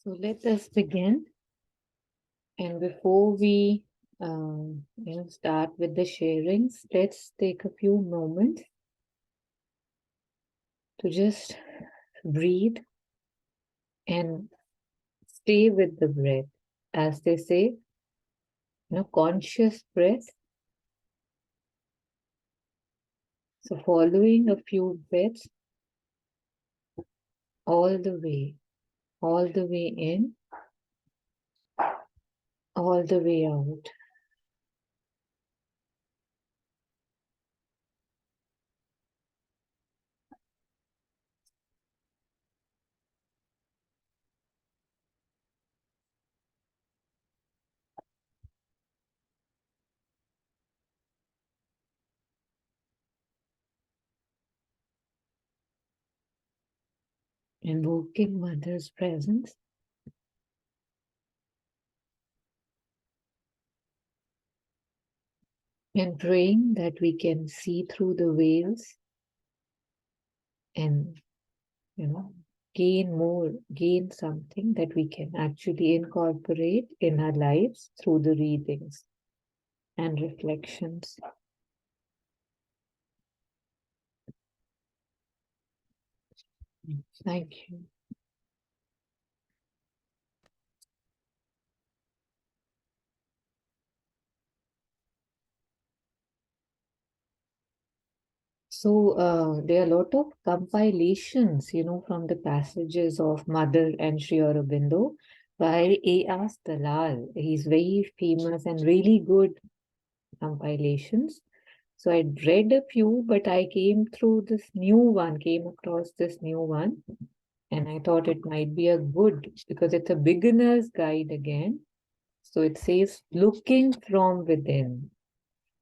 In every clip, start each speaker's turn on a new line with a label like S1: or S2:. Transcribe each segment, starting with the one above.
S1: So let us begin. And before we start with the sharings, let's take a few moments to just breathe and stay with the breath. As they say, conscious breath. So following a few breaths all the way in, all the way out. Invoking Mother's presence. And praying that we can see through the veils and, gain something that we can actually incorporate in our lives through the readings and reflections. Thank you. So there are a lot of compilations, from the passages of Mother and Sri Aurobindo. I asked Dalal, he's very famous and really good compilations. So I'd read a few, but I came across this new one, and I thought it might be a good, because it's a beginner's guide again. So it says, looking from within.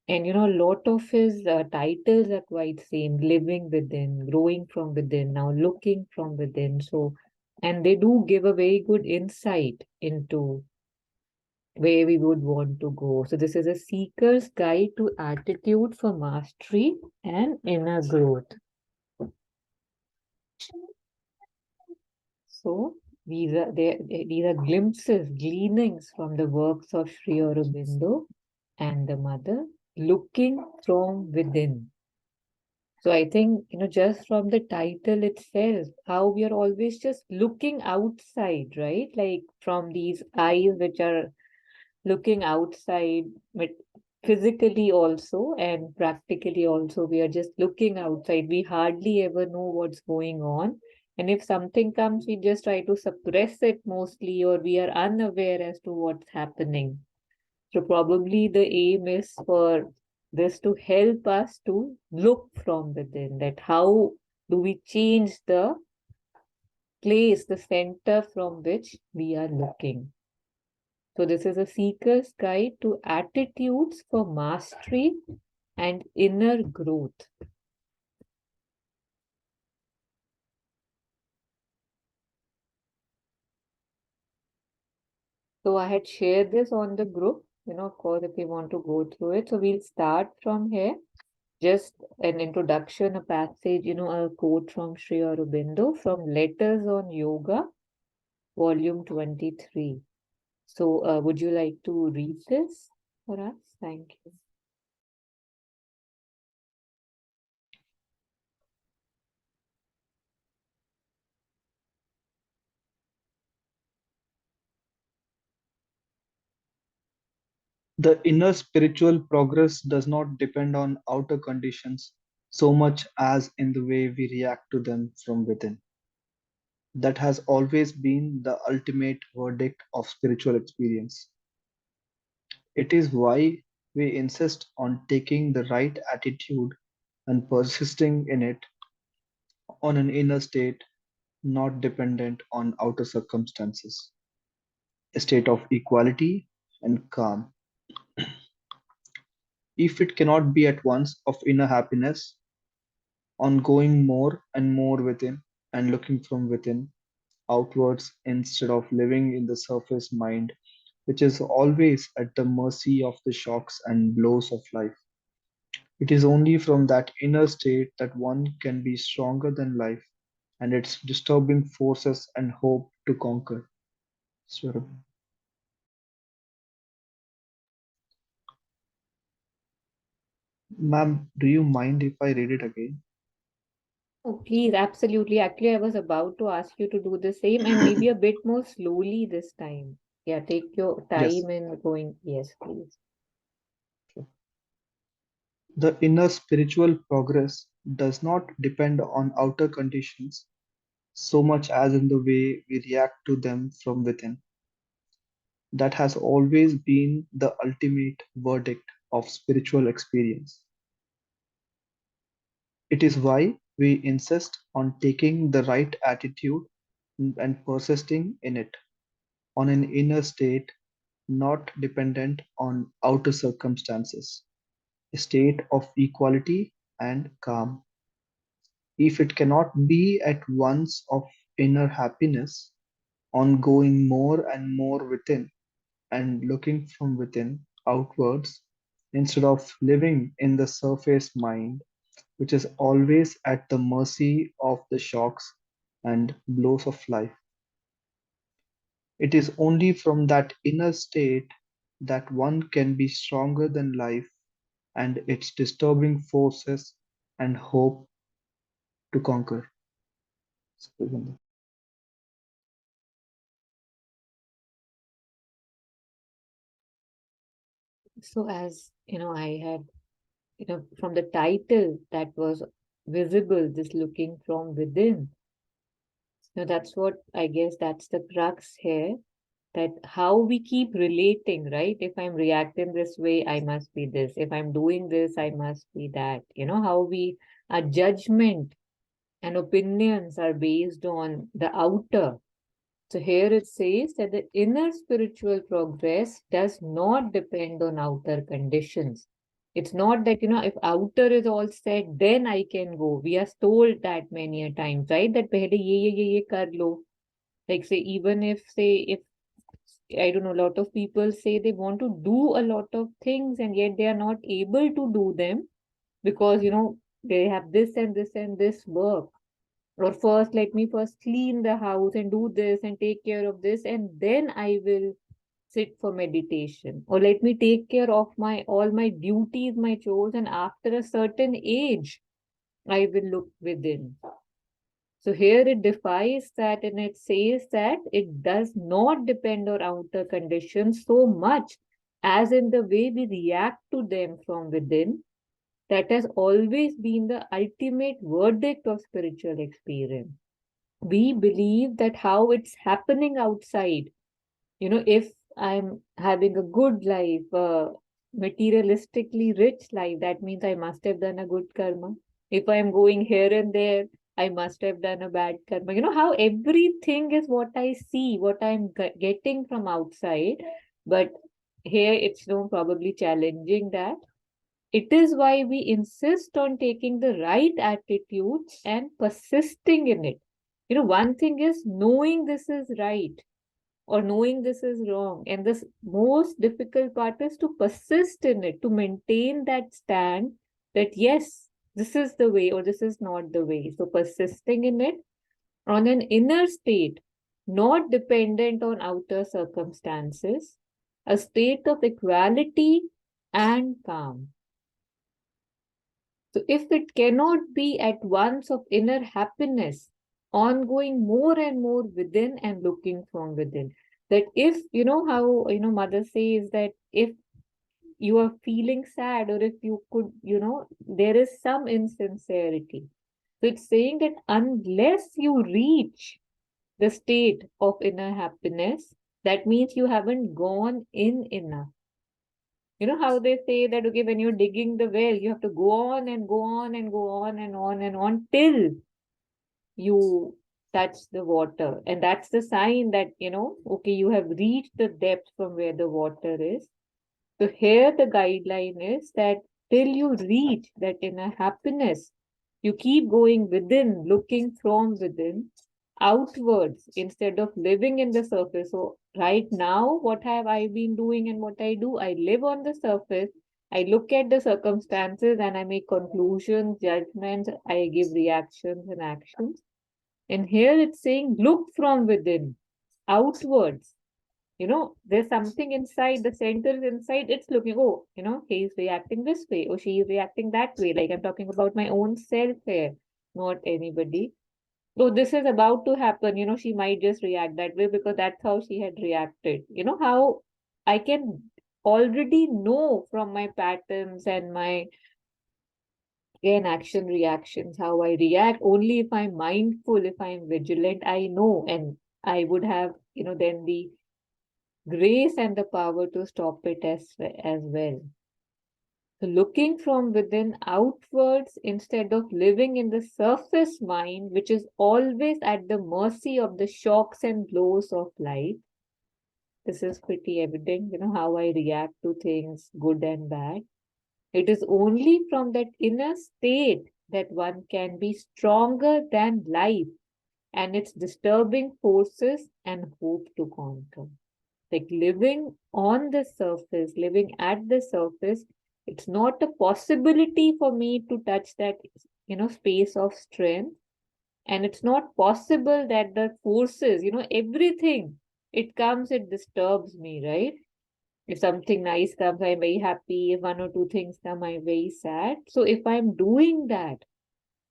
S1: And a lot of his titles are quite same: living within, growing from within, now looking from within. So, and they do give a very good insight into where we would want to go. So this is a seeker's guide to attitude for mastery and inner growth. So these are glimpses, gleanings from the works of Sri Aurobindo and the Mother, looking from within. So I think, just from the title itself, how we are always just looking outside, right? Like from these eyes which are looking outside, but physically also and practically also, we are just looking outside. We hardly ever know what's going on. And if something comes, we just try to suppress it mostly, or we are unaware as to what's happening. So probably the aim is for this to help us to look from within, that how do we change the place, the center from which we are looking. So this is a seeker's guide to attitudes for mastery and inner growth. So I had shared this on the group, of course, if you want to go through it. So we'll start from here. Just an introduction, a passage, a quote from Sri Aurobindo from Letters on Yoga, volume 23. So would you like to read this for us? Thank you.
S2: The inner spiritual progress does not depend on outer conditions so much as in the way we react to them from within. That has always been the ultimate verdict of spiritual experience. It is why we insist on taking the right attitude and persisting in it, on an inner state not dependent on outer circumstances, a state of equality and calm. If it cannot be at once of inner happiness, on going more and more within and looking from within outwards instead of living in the surface mind, which is always at the mercy of the shocks and blows of life. It is only from that inner state that one can be stronger than life and its disturbing forces and hope to conquer. Sure. Ma'am, do you mind if I read it again?
S1: Oh, please, absolutely. Actually, I was about to ask you to do the same and maybe a bit more slowly this time. Yeah, take your
S2: Yes.
S1: time in going. Yes, please.
S2: The inner spiritual progress does not depend on outer conditions so much as in the way we react to them from within. That has always been the ultimate verdict of spiritual experience. It is why we insist on taking the right attitude and persisting in it, on an inner state not dependent on outer circumstances, a state of equality and calm. If it cannot be at once of inner happiness, ongoing more and more within, and looking from within outwards, instead of living in the surface mind, which is always at the mercy of the shocks and blows of life. It is only from that inner state that one can be stronger than life and its disturbing forces and hope to conquer.
S1: So, as I had, from the title that was visible, this looking from within. That's what I guess that's the crux here, that how we keep relating, right? If I'm reacting this way, I must be this. If I'm doing this, I must be that. How our judgment and opinions are based on the outer. So here it says that the inner spiritual progress does not depend on outer conditions. It's not that, if outer is all set, then I can go. We are told that many a times, right? That pehle ye kar lo. Like say, even if say, if I don't know, a lot of people say they want to do a lot of things and yet they are not able to do them because, they have this and this and this work. Or first, let me first clean the house and do this and take care of this, and then I will sit for meditation. Or let me take care of my all my duties, my chores, and after a certain age, I will look within. So here it defies that and it says that it does not depend on outer conditions so much as in the way we react to them from within. That has always been the ultimate verdict of spiritual experience. We believe that how it's happening outside, if I'm having a good life, a materialistically rich life, that means I must have done a good karma. If I'm going here and there, I must have done a bad karma. How everything is what I see, what I'm getting from outside. But here it's probably challenging that. It is why we insist on taking the right attitudes and persisting in it. One thing is knowing this is right or knowing this is wrong. And the most difficult part is to persist in it, to maintain that stand that, yes, this is the way or this is not the way. So, persisting in it on an inner state, not dependent on outer circumstances, a state of equality and calm. So, if it cannot be at once of inner happiness, ongoing more and more within and looking from within, that if, how, mother says that if you are feeling sad or if you could, there is some insincerity. So, it's saying that unless you reach the state of inner happiness, that means you haven't gone in enough. How they say that, okay, when you're digging the well, you have to go on and go on and go on and on and on till you touch the water. And that's the sign that, okay, you have reached the depth from where the water is. So here the guideline is that till you reach that inner happiness, you keep going within, looking from within, outwards instead of living in the surface. So right now, what have I been doing and what I do? I live on the surface. I look at the circumstances and I make conclusions, judgments, I give reactions and actions. And here it's saying, look from within, outwards. There's something inside, the center is inside, it's looking, oh, he's reacting this way, or she is reacting that way. Like I'm talking about my own self here, not anybody. So this is about to happen, she might just react that way because that's how she had reacted. How I can already know from my patterns and my, again, action reactions, how I react. Only if I'm mindful, if I'm vigilant, I know, and I would have, then the grace and the power to stop it as well. So looking from within outwards instead of living in the surface mind, which is always at the mercy of the shocks and blows of life. This is pretty evident, how I react to things, good and bad. It is only from that inner state that one can be stronger than life and its disturbing forces and hope to conquer. Like living on the surface, living at the surface, it's not a possibility for me to touch that, space of strength. And it's not possible that the forces, everything, it comes, it disturbs me, right? If something nice comes, I'm very happy. If one or two things come, I'm very sad. So if I'm doing that,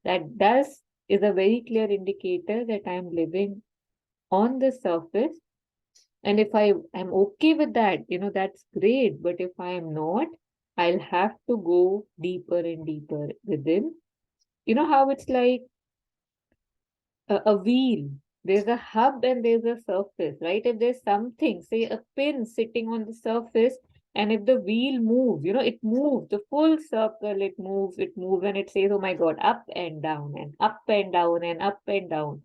S1: that does is a very clear indicator that I'm living on the surface. And if I am okay with that, that's great. But if I am not, I'll have to go deeper and deeper within. How it's like a wheel. There's a hub and there's a surface, right? If there's something, say a pin sitting on the surface, and if the wheel moves, it moves the full circle, it moves, and it says, oh my God, up and down and up and down and up and down.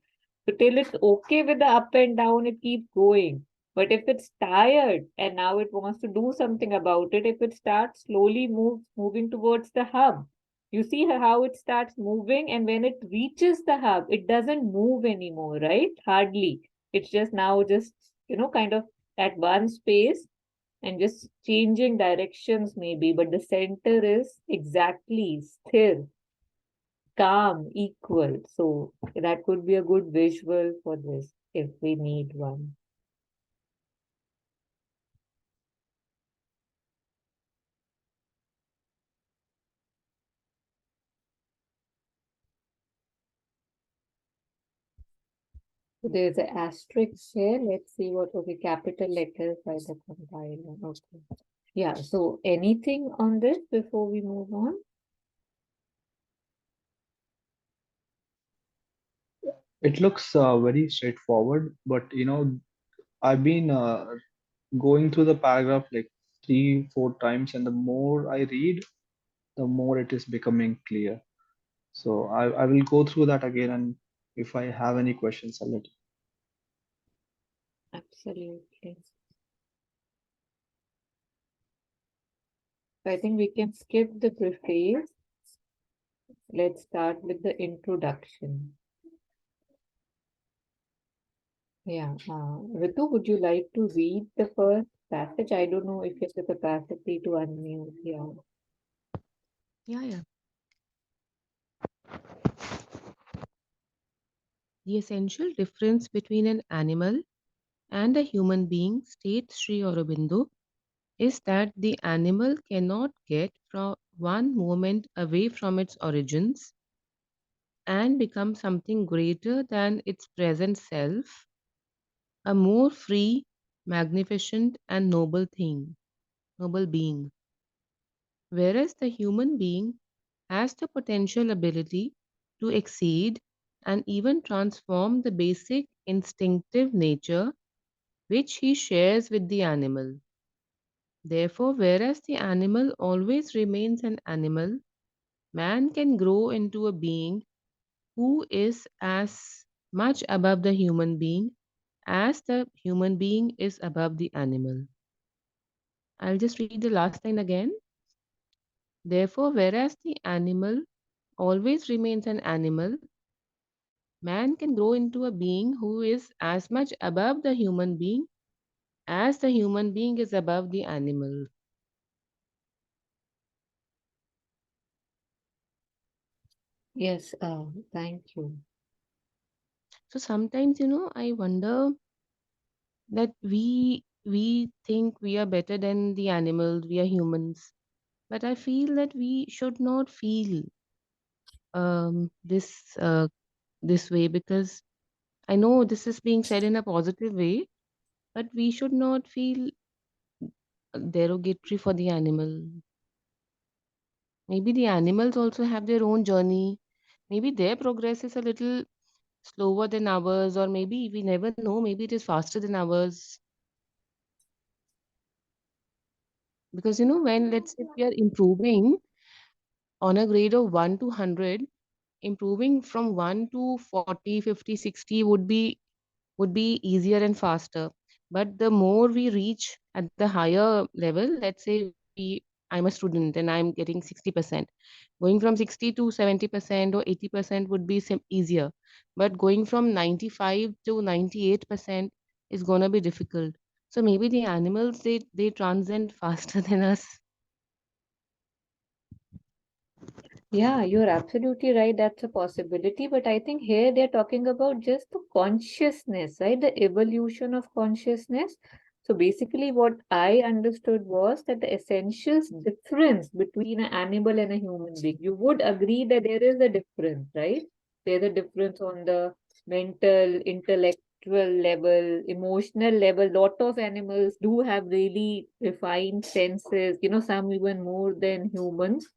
S1: So till it's okay with the up and down, it keeps going. But if it's tired and now it wants to do something about it, if it starts slowly moving towards the hub, you see how it starts moving, and when it reaches the hub, it doesn't move anymore, right? Hardly. It's just now just, kind of at one space and just changing directions maybe, but the center is exactly still, calm, equal. So that could be a good visual for this if we need one. So there's an asterisk here. Let's see what, okay, capital letters by the compiler. Okay. Yeah, so anything on this before we move on?
S2: It looks very straightforward, but I've been going through the paragraph like 3, 4 times, and the more I read, the more it is becoming clear. So I will go through that again, and if I have any questions, I'll let you.
S1: Absolutely. So I think we can skip the preface. Let's start with the introduction. Yeah. Ritu, would you like to read the first passage? I don't know if you have the capacity to unmute. Yeah.
S3: Yeah, yeah. The essential difference between an animal and a human being, states Sri Aurobindo, is that the animal cannot get from one moment away from its origins and become something greater than its present self, a more free, magnificent, and noble being. Whereas the human being has the potential ability to exceed and even transform the basic instinctive nature which he shares with the animal. Therefore, whereas the animal always remains an animal, man can grow into a being who is as much above the human being as the human being is above the animal. I'll just read the last line again. Therefore, whereas the animal always remains an animal, man can grow into a being who is as much above the human being as the human being is above the animal.
S1: Yes, thank you.
S3: So sometimes, I wonder that we we think we are better than the animals, we are humans. But I feel that we should not feel this way, because I know this is being said in a positive way, but we should not feel derogatory for the animal. Maybe the animals also have their own journey. Maybe their progress is a little slower than ours, or maybe we never know. Maybe it is faster than ours. Because when, let's say, we are improving on a grade of 1 to 100, improving from 1 to 40, 50, 60 would be easier and faster. But the more we reach at the higher level, let's say I'm a student and I'm getting 60%. Going from 60 to 70% or 80% would be easier. But going from 95 to 98% is going to be difficult. So maybe the animals, they transcend faster than us.
S1: Yeah, you're absolutely right. That's a possibility. But I think here they're talking about just the consciousness, right? The evolution of consciousness. So basically, what I understood was that the essential difference between an animal and a human being, you would agree that there is a difference, right? There's a difference on the mental, intellectual level, emotional level. Lot of animals do have really refined senses, some even more than humans.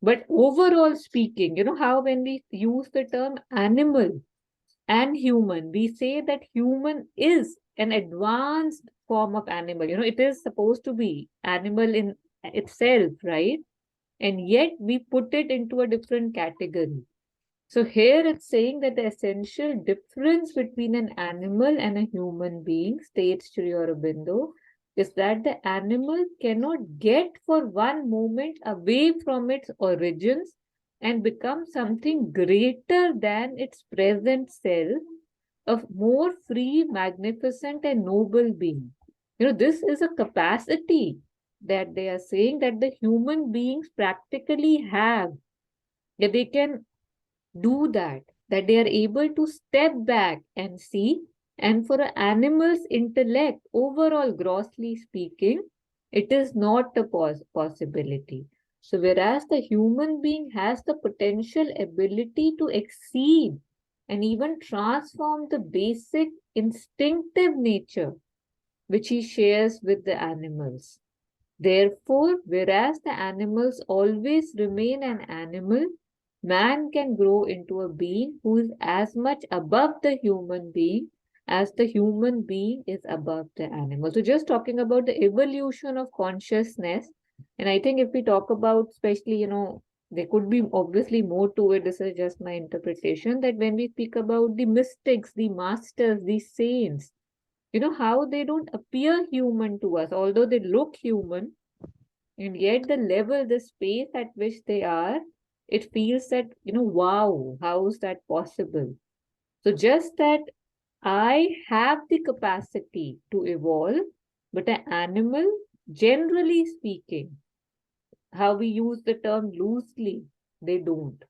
S1: But overall speaking, how when we use the term animal and human, we say that human is an advanced form of animal. It is supposed to be animal in itself, right? And yet we put it into a different category. So here it's saying that the essential difference between an animal and a human being, states Sri Aurobindo, is that the animal cannot get for one moment away from its origins and become something greater than its present self, a more free, magnificent, and noble being. This is a capacity that they are saying that the human beings practically have, that they can do that they are able to step back and see. And for an animal's intellect, overall, grossly speaking, it is not a possibility. So, whereas the human being has the potential ability to exceed and even transform the basic instinctive nature which he shares with the animals. Therefore, whereas the animals always remain an animal, man can grow into a being who is as much above the human being as the human being is above the animal. So, just talking about the evolution of consciousness, and I think if we talk about, especially, there could be obviously more to it. This is just my interpretation that when we speak about the mystics, the masters, the saints, how they don't appear human to us, although they look human, and yet the level, the space at which they are, it feels that, wow, how is that possible? So just that I have the capacity to evolve, but an animal, generally speaking, how we use the term loosely, they don't.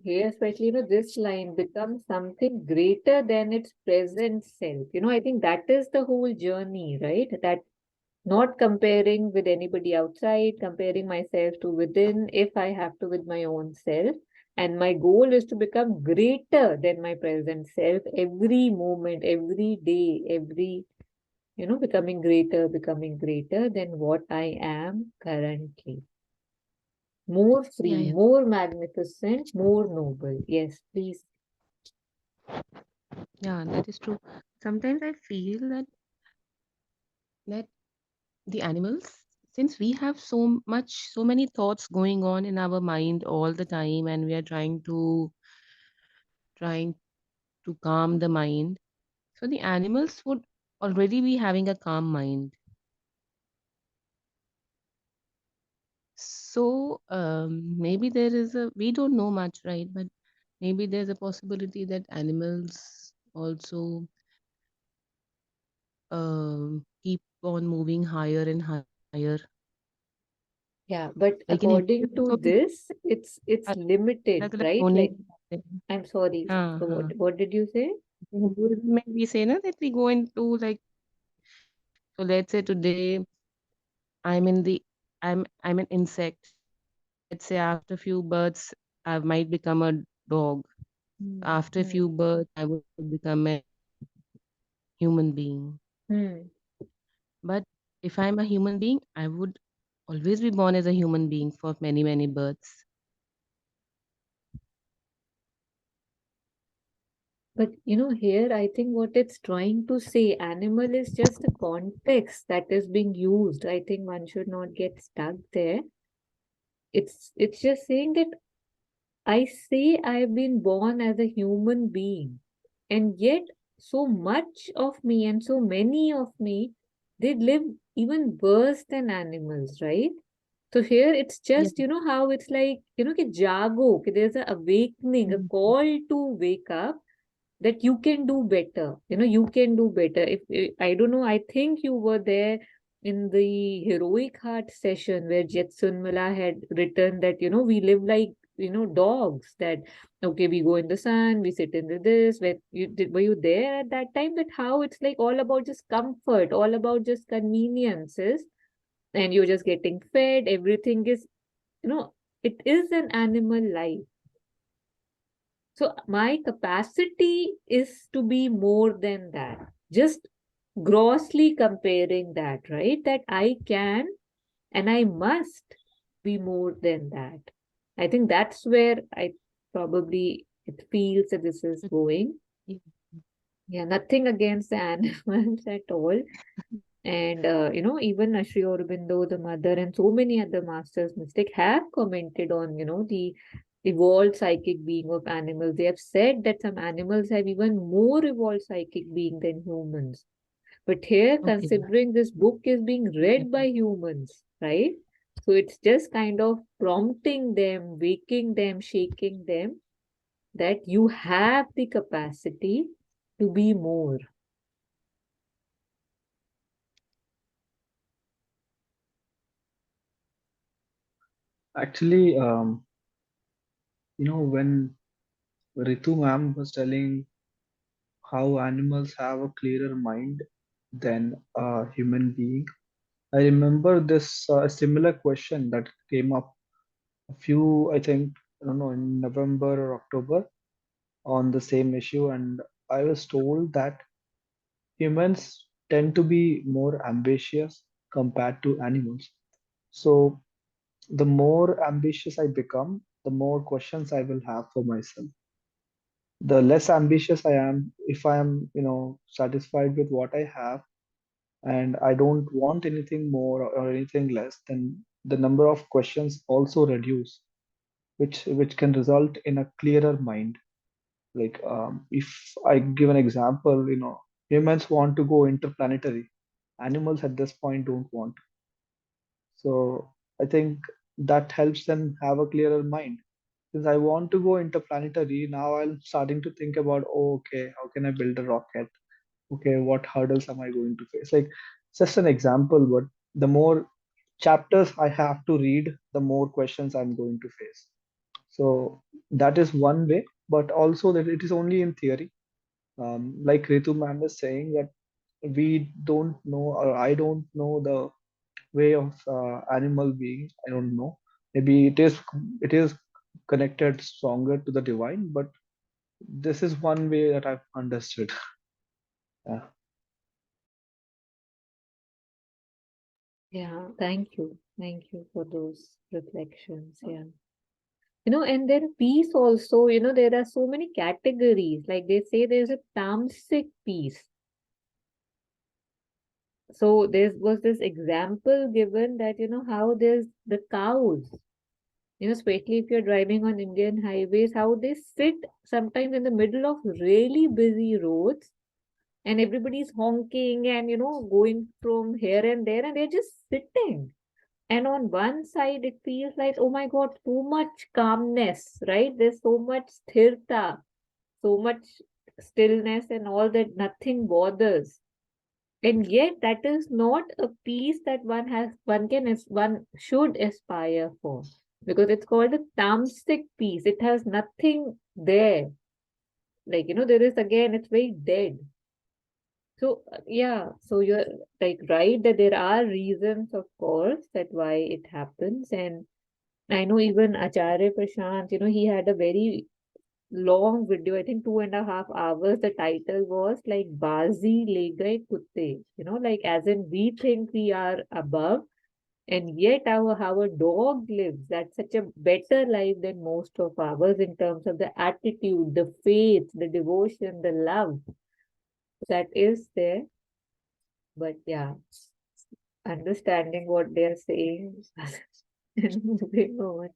S1: Here, especially, this line becomes something greater than its present self. I think that is the whole journey, right? That not comparing with anybody outside, comparing myself to within, if I have to, with my own self. And my goal is to become greater than my present self every moment, every day, becoming greater than what I am currently. More
S3: Yeah,
S1: free,
S3: yeah,
S1: more magnificent, more noble. Yes, please.
S3: yeah, that is true. Sometimes I feel that the animals, since we have so many thoughts going on in our mind all the time, and we are trying to calm the mind, so the animals would already be having a calm mind. So maybe there is a, we don't know much, right? But maybe there's a possibility that animals also keep on moving higher and higher.
S1: Yeah, but
S3: Like in India,
S1: according to
S3: also,
S1: this, it's limited,
S3: अलग-अलग
S1: right?
S3: होने
S1: Like,
S3: के नाते
S1: I'm sorry.
S3: हाँ,
S1: So
S3: हाँ।
S1: what did you say?
S3: Hinduism में we say ना that we go into like, so let's say today I'm in the I'm an insect. Let's say after a few births, I might become a dog.
S1: Hmm.
S3: After a
S1: Hmm.
S3: few births, I would become a human being.
S1: Hmm.
S3: But if I'm a human being, I would always be born as a human being for many, many births.
S1: But here I think what it's trying to say, animal is just a context that is being used. I think one should not get stuck there. It's just saying that I say I've been born as a human being, and yet so much of me and so many of me, they live even worse than animals, right? So here it's
S3: Yeah.
S1: just, how it's like, कि jago, कि there's a awakening, a
S3: Mhm.
S1: call to wake up, that you can do better. You can do better. If I don't know, I think you were there in the heroic heart session where Jet Sunmala had written that, we live like, dogs, that okay, we go in the sun, we sit in the this, were you there at that time, that how it's like all about just comfort, all about just conveniences, and you're just getting fed, everything is, you know it is an animal life. So my capacity is to be more than that. Just grossly comparing that, right? That I can and I must be more than that. I think that's where I probably it feels that this is going.
S3: Yeah.
S1: Yeah, nothing against the animals at all. And even Sri Aurobindo, the mother, and so many other masters mystic have commented on, the evolved psychic being of animals. They have said that some animals have even more evolved psychic being than humans. But here,
S3: Okay.
S1: considering this book is being read by humans, right? So it's just kind of prompting them, waking them, shaking them, that you have the capacity to be more.
S2: Actually, when Ritu ma'am was telling how animals have a clearer mind than a human being, I remember this similar question that came up a few, I think, I don't know, in November or October on the same issue, and I was told that humans tend to be more ambitious compared to animals. So the more ambitious I become, the more questions I will have for myself. The less ambitious I am, if I am, satisfied with what I have and I don't want anything more or anything less, then the number of questions also reduce, which can result in a clearer mind. Like if I give an example, humans want to go interplanetary. Animals at this point don't want. So I think that helps them have a clearer mind. Since I want to go interplanetary, now I'm starting to think about, oh, okay, how can I build a rocket? Okay, what hurdles am I going to face? Like, just an example, but the more chapters I have to read, the more questions I'm going to face. So that is one way, but also that it is only in theory. Like Ritu ma'am is saying that we don't know, or I don't know the way of animal being. I don't know. Maybe it is connected stronger to the divine, but this is one way that I've understood. Yeah.
S1: Yeah, thank you. Thank you for those reflections. Yeah. And then peace also, there are so many categories. Like they say there's a tamasic peace. So there was this example given that, how there's the cows, especially if you're driving on Indian highways, how they sit sometimes in the middle of really busy roads, and everybody's honking and, going from here and there, and they're just sitting. And on one side, it feels like, oh my God, so much calmness, right? There's so much sthirta, so much stillness, and all that, nothing bothers. And yet that is not a peace that one should aspire for, because it's called a tamasic peace. It has nothing there. Like, there is, again, it's very dead. So, yeah, so you're like right that there are reasons, of course, that why it happens. And I know even Acharya Prashant, he had a very long video, I think 2.5 hours. The title was like Bazi Le Gaye Kutte, like as in we think we are above, and yet our dog lives. That's such a better life than most of ours in terms of the attitude, the faith, the devotion, the love that is there. But yeah, understanding what they're saying and moving on.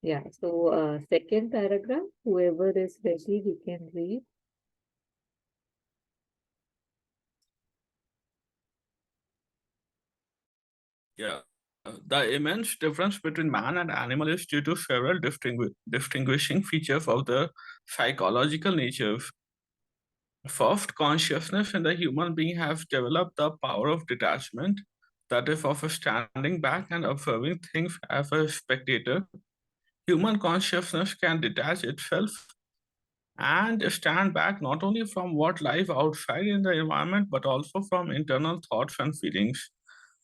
S1: Yeah, so second paragraph, whoever is ready, we can read.
S4: Yeah. The immense difference between man and animal is due to several distinguishing features of the psychological natures. First, consciousness in the human being has developed the power of detachment, that is, of standing back and observing things as a spectator. Human consciousness can detach itself and stand back not only from what lies outside in the environment, but also from internal thoughts and feelings,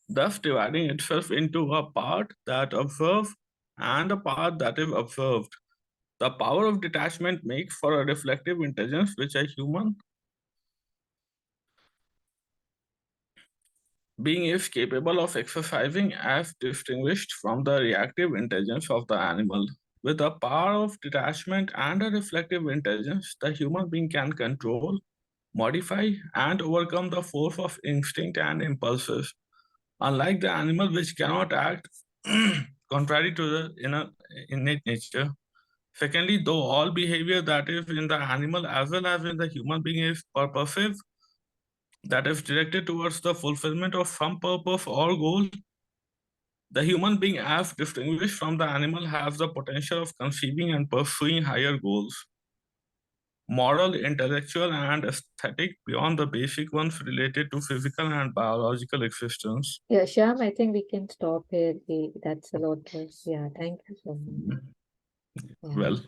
S4: thus dividing itself into a part that observes and a part that is observed. The power of detachment makes for a reflective intelligence which a human being is capable of exercising as distinguished from the reactive intelligence of the animal. With the power of detachment and a reflective intelligence, the human being can control, modify, and overcome the force of instinct and impulses, unlike the animal which cannot act contrary to the innate nature. Secondly, though all behavior that is in the animal as well as in the human being is purposive, that is directed towards the fulfillment of some purpose or goal, the human being, as distinguished from the animal, has the potential of conceiving and pursuing higher goals, moral, intellectual, and aesthetic, beyond the basic ones related to physical and biological existence.
S1: Yeah, Shyam, I think we can stop here. That's a lot. Yeah, thank you so much. Yeah.
S4: Well,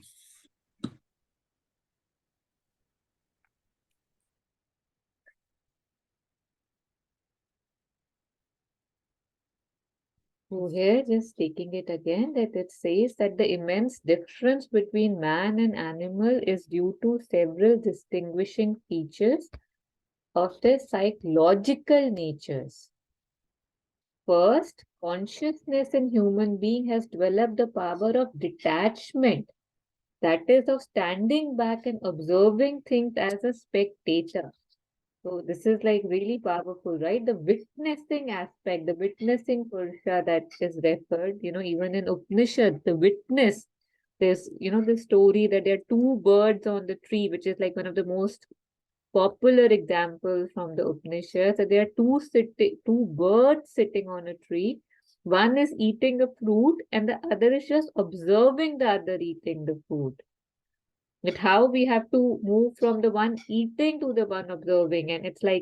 S1: So here, just taking it again, that it says that the immense difference between man and animal is due to several distinguishing features of their psychological natures. First, consciousness in human being has developed the power of detachment, that is, of standing back and observing things as a spectator. So this is like really powerful, right? The witnessing aspect, the witnessing Purusha that is referred, even in Upanishad, the witness, there's, the story that there are two birds on the tree, which is like one of the most popular examples from the Upanishads. That there are two birds sitting on a tree. One is eating a fruit and the other is just observing the other eating the fruit. That how we have to move from the one eating to the one observing. And it's like,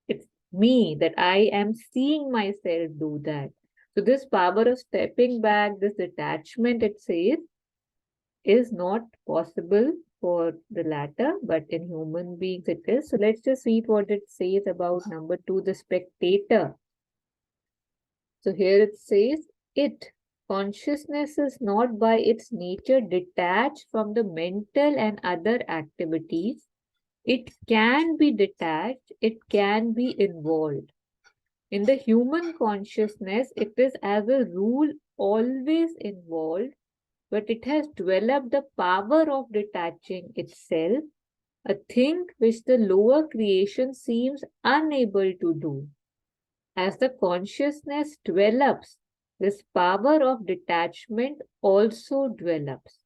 S1: it's me, that I am seeing myself do that. So this power of stepping back, this detachment, it says, is not possible for the latter, but in human beings it is. So let's just read what it says about number 2, the spectator. So here it says, consciousness is not by its nature detached from the mental and other activities. It can be detached, it can be involved. In the human consciousness, it is as a rule always involved, but it has developed the power of detaching itself, a thing which the lower creation seems unable to do. As the consciousness develops, this power of detachment also develops.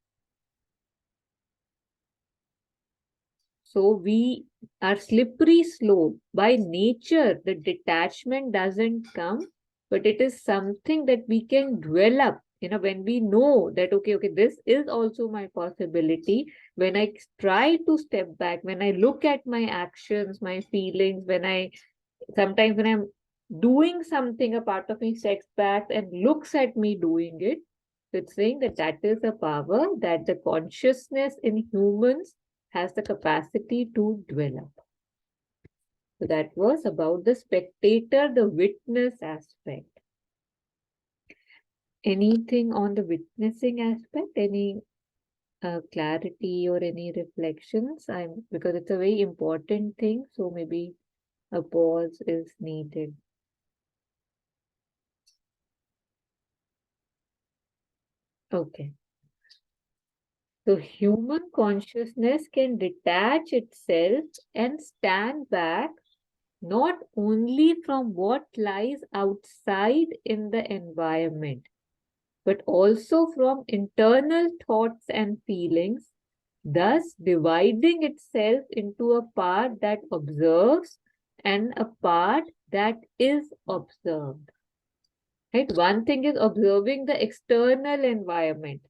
S1: So we are slippery slope. By nature, the detachment doesn't come, but it is something that we can develop when we know that, okay, this is also my possibility, when I try to step back, when I look at my actions, my feelings, sometimes when I'm doing something, a part of me steps back and looks at me doing it. It's saying that that is a power that the consciousness in humans has the capacity to develop. So that was about the spectator, the witness aspect. Anything on the witnessing aspect? Any clarity or any reflections? Because it's a very important thing, so maybe a pause is needed. Okay. So human consciousness can detach itself and stand back not only from what lies outside in the environment, but also from internal thoughts and feelings, thus dividing itself into a part that observes and a part that is observed. Right? One thing is observing the external environment.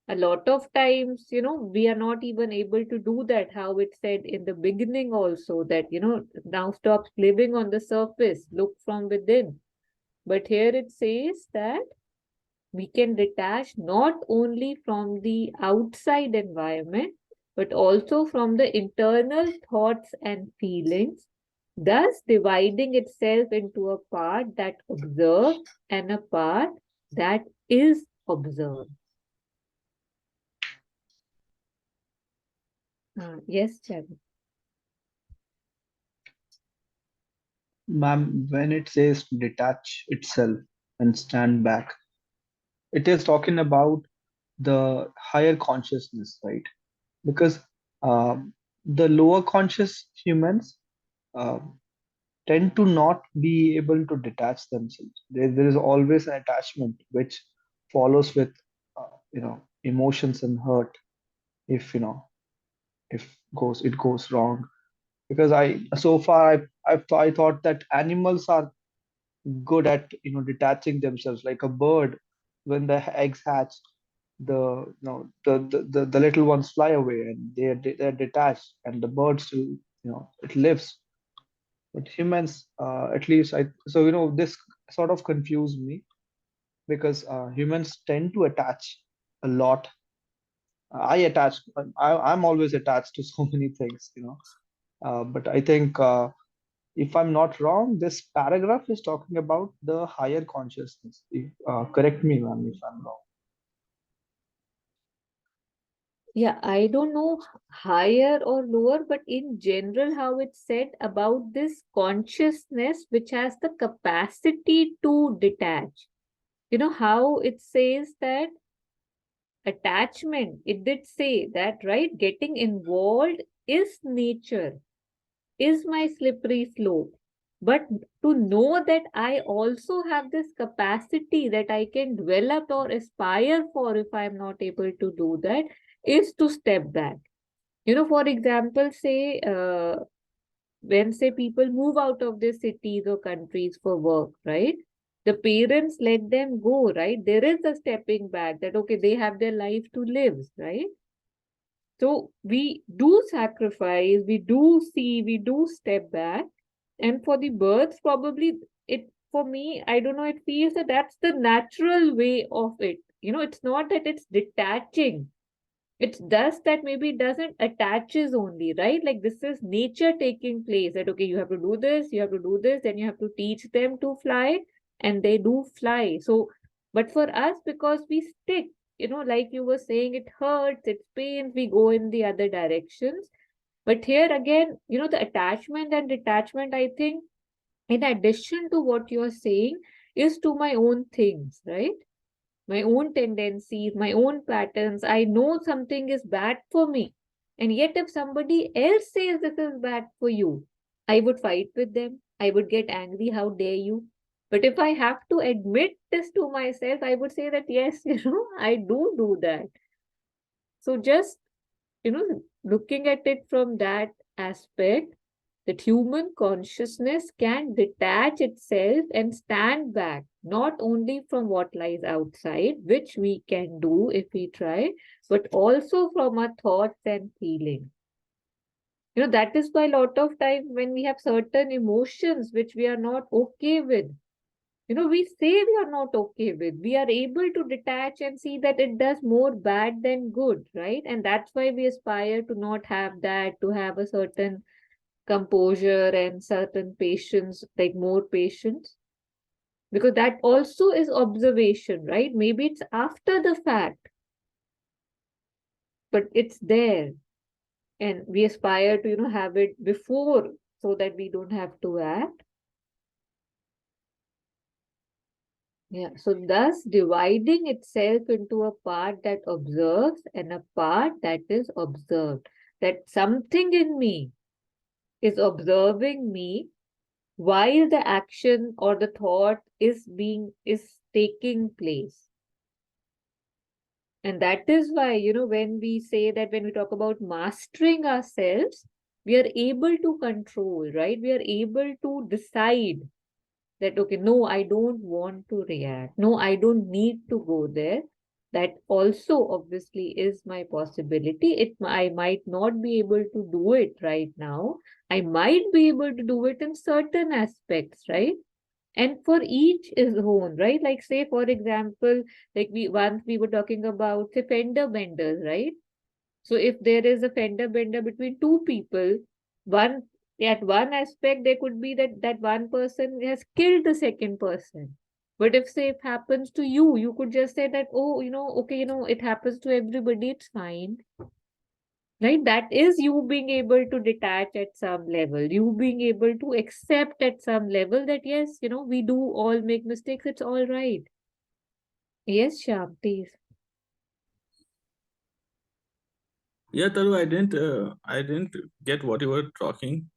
S1: A lot of times, we are not even able to do that. How it said in the beginning also that, now stop living on the surface, look from within. But here it says that we can detach not only from the outside environment, but also from the internal thoughts and feelings, thus dividing itself into a part that observes and a part that is observed. Yes, Chavi.
S2: Ma'am, when it says detach itself and stand back, it is talking about the higher consciousness, right? Because the lower conscious humans uh, tend to not be able to detach themselves. There is always an attachment which follows with, emotions and hurt if, if it goes wrong. Because so far I thought that animals are good at, detaching themselves. Like a bird, when the eggs hatch, the little ones fly away and they're detached, and the bird still, it lives. But humans, at least this sort of confused me, because humans tend to attach a lot. I attach. I'm always attached to so many things, but I think, if I'm not wrong, this paragraph is talking about the higher consciousness. Correct me, ma'am, if I'm wrong.
S1: Yeah, I don't know higher or lower, but in general, how it's said about this consciousness, which has the capacity to detach. How it says that attachment, it did say that, right? Getting involved is nature, is my slippery slope. But to know that I also have this capacity that I can develop or aspire for, if I'm not able to do that, is to step back. For example, say, when say people move out of their cities or countries for work, right? The parents let them go, right? There is a stepping back that, okay, they have their life to live, right? So we do sacrifice, we do see, we do step back. And for the birds, probably for me, I don't know, it feels that that's the natural way of it. It's not that it's detaching. It's thus that maybe it doesn't attaches only, right? Like this is nature taking place that, okay, you have to do this, you have to do this, then you have to teach them to fly, and they do fly. So, but for us, because we stick, like you were saying, it hurts, it pains, we go in the other directions. But here again, the attachment and detachment, I think, in addition to what you're saying, is to my own things, right? My own tendencies, my own patterns. I know something is bad for me. And yet, if somebody else says this is bad for you, I would fight with them. I would get angry. How dare you? But if I have to admit this to myself, I would say that yes, I do that. So just, looking at it from that aspect, that human consciousness can detach itself and stand back, not only from what lies outside, which we can do if we try, but also from our thoughts and feelings. That is why a lot of time when we have certain emotions which we are not okay with, we say we are not okay with, we are able to detach and see that it does more bad than good, right? And that's why we aspire to not have that, to have a certain composure and certain patience, like more patience, because that also is observation, right? Maybe it's after the fact, but it's there, and we aspire to have it before, so that we don't have to act. Yeah, so thus dividing itself into a part that observes and a part that is observed, that something in me is observing me while the action or the thought is taking place. And that is why, when we say that, when we talk about mastering ourselves, we are able to control, right? We are able to decide that, okay, no, I don't want to react. No, I don't need to go there. That also obviously is my possibility. I might not be able to do it right now. I might be able to do it in certain aspects, right? And for each is own, right? Like, say for example, like we were talking about, say, fender benders, right? So if there is a fender bender between two people, one at one aspect there could be that one person has killed the second person. But if, say, it happens to you, you could just say that, oh, okay, it happens to everybody, it's fine. Right? That is you being able to detach at some level, you being able to accept at some level that, yes, we do all make mistakes, it's all right. Yes, Shyam, please.
S4: Yeah, Taru, I didn't get what you were talking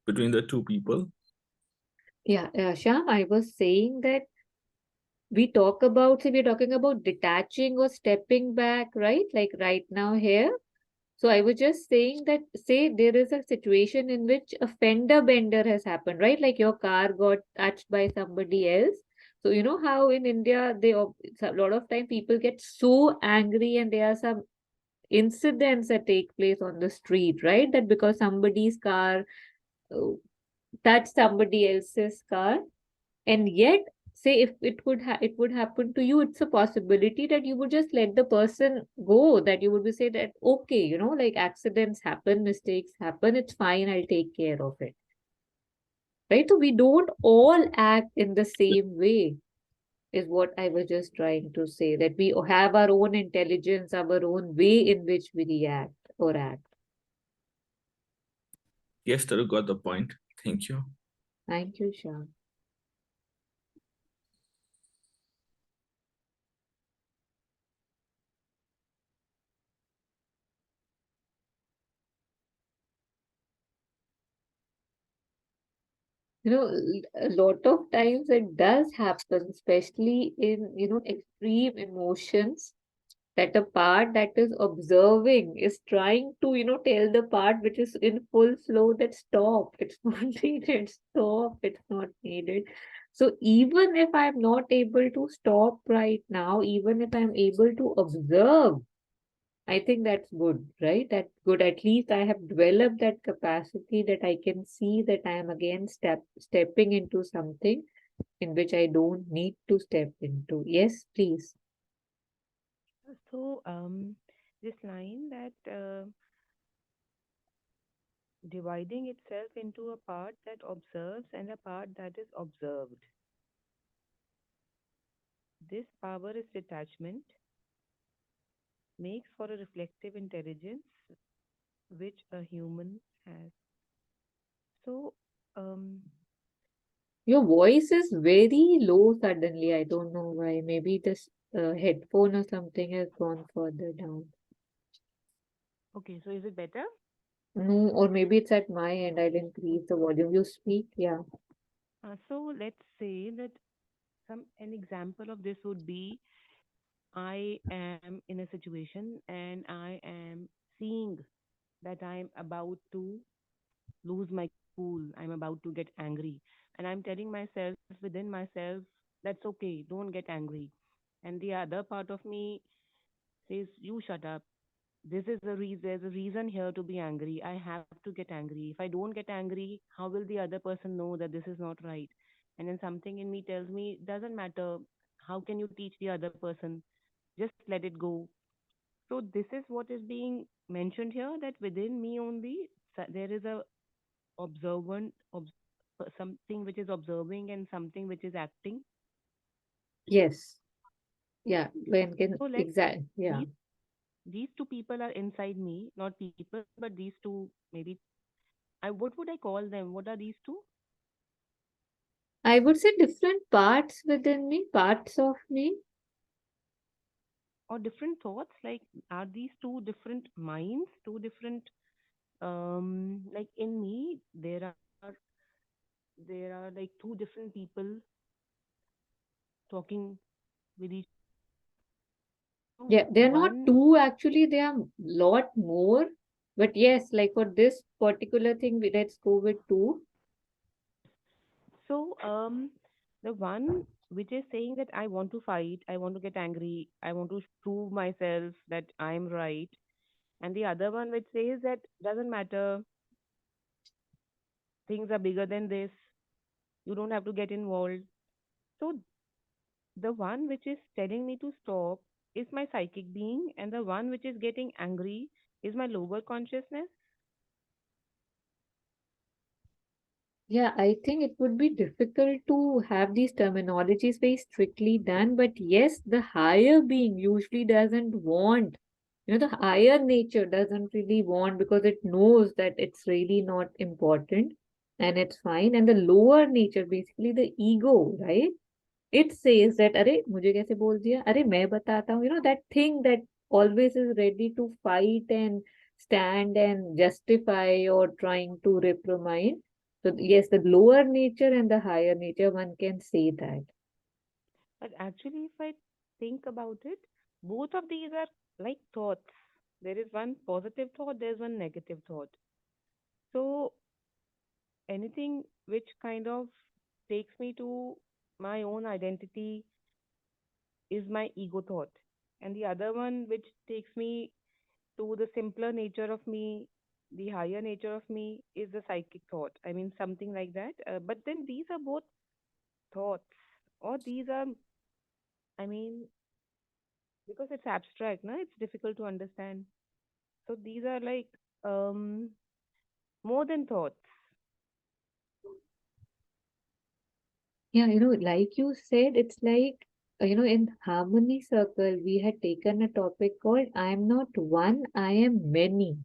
S4: between the two people.
S1: Yeah, Shyam, I was saying that we talk about, say, we're talking about detaching or stepping back, right? Like right now here. So I was just saying that, say, there is a situation in which a fender bender has happened, right? Like your car got touched by somebody else. So you know how in India, a lot of time people get so angry, and there are some incidents that take place on the street, right? That because somebody's car uh, touched somebody else's car, and yet, say, if it would happen to you, it's a possibility that you would just let the person go, that you would be say that, okay, like accidents happen, mistakes happen, it's fine, I'll take care of it, right? So we don't all act in the same way, is what I was just trying to say, that we have our own intelligence, our own way in which we react or act.
S4: Yes, Taru, got the point. Thank you.
S1: Thank you, Shyam. A lot of times it does happen, especially in, extreme emotions, that a part that is observing is trying to, tell the part which is in full flow that stop, it's not needed, stop, it's not needed. So even if I'm not able to stop right now, even if I'm able to observe, I think that's good, right? That's good. At least I have developed that capacity that I can see that I am again stepping into something in which I don't need to step into. Yes, please.
S3: So, this line that dividing itself into a part that observes and a part that is observed. This power is detachment, makes for a reflective intelligence which a human has. So, um,
S1: Your voice is very low suddenly. I don't know why. Maybe this headphone or something has gone further down.
S3: okay, so is it better?
S1: No, or maybe it's at my end. I'll increase the volume. You speak, yeah.
S3: So let's say that an example of this would be I am in a situation and I am seeing that I'm about to lose my control. fool, I'm about to get angry. And I'm telling myself within myself, that's okay, don't get angry. And the other part of me says, you shut up. There's a reason here to be angry. I have to get angry. If I don't get angry, how will the other person know that this is not right? And then something in me tells me, doesn't matter. How can you teach the other person? Just let it go. So this is what is being mentioned here, that within me only there is a observant, something which is observing and something which is acting.
S1: Yes. Yeah. When can
S3: So like
S1: exact. Yeah.
S3: these these two people are inside me, not people, but these two maybe. I what would I call them? What are these two?
S1: I would say different parts within me, parts of me.
S3: Or different thoughts? Like are these two different minds? Two different like in me there are like two different people talking with each other. So
S1: Yeah, they're not
S3: one
S1: two actually, they are lot more. But yes, like for this particular thing, let's go with two.
S3: So, the one which is saying that I want to fight, I want to get angry, I want to prove myself that I'm right, and the other one which says that doesn't matter, things are bigger than this, you don't have to get involved. So, the one which is telling me to stop is my psychic being, and the one which is getting angry is my lower consciousness.
S1: Yeah, I think it would be difficult to have these terminologies very strictly done, but yes, the higher being usually doesn't want, the higher nature doesn't really want because it knows that it's really not important and it's fine. And the lower nature, basically the ego, right? It says that, अरे मुझे कैसे बोल दिया, अरे मैं बताता हूँ, that thing that always is ready to fight and stand and justify or trying to reprimand. So yes, the lower nature and the higher nature, one can say that.
S3: But actually, if I think about it, both of these are like thoughts. There is one positive thought, there's one negative thought. So anything which kind of takes me to my own identity is my ego thought. And the other one which takes me to the simpler nature of me, the higher nature of me, is the psychic thought. I mean, something like that. But then these are both thoughts, or these are, I mean, because it's abstract, no? It's difficult to understand. So these are like um, more than thoughts.
S1: Yeah, like you said, it's like, in Harmony Circle, we had taken a topic called I am not one, I am many.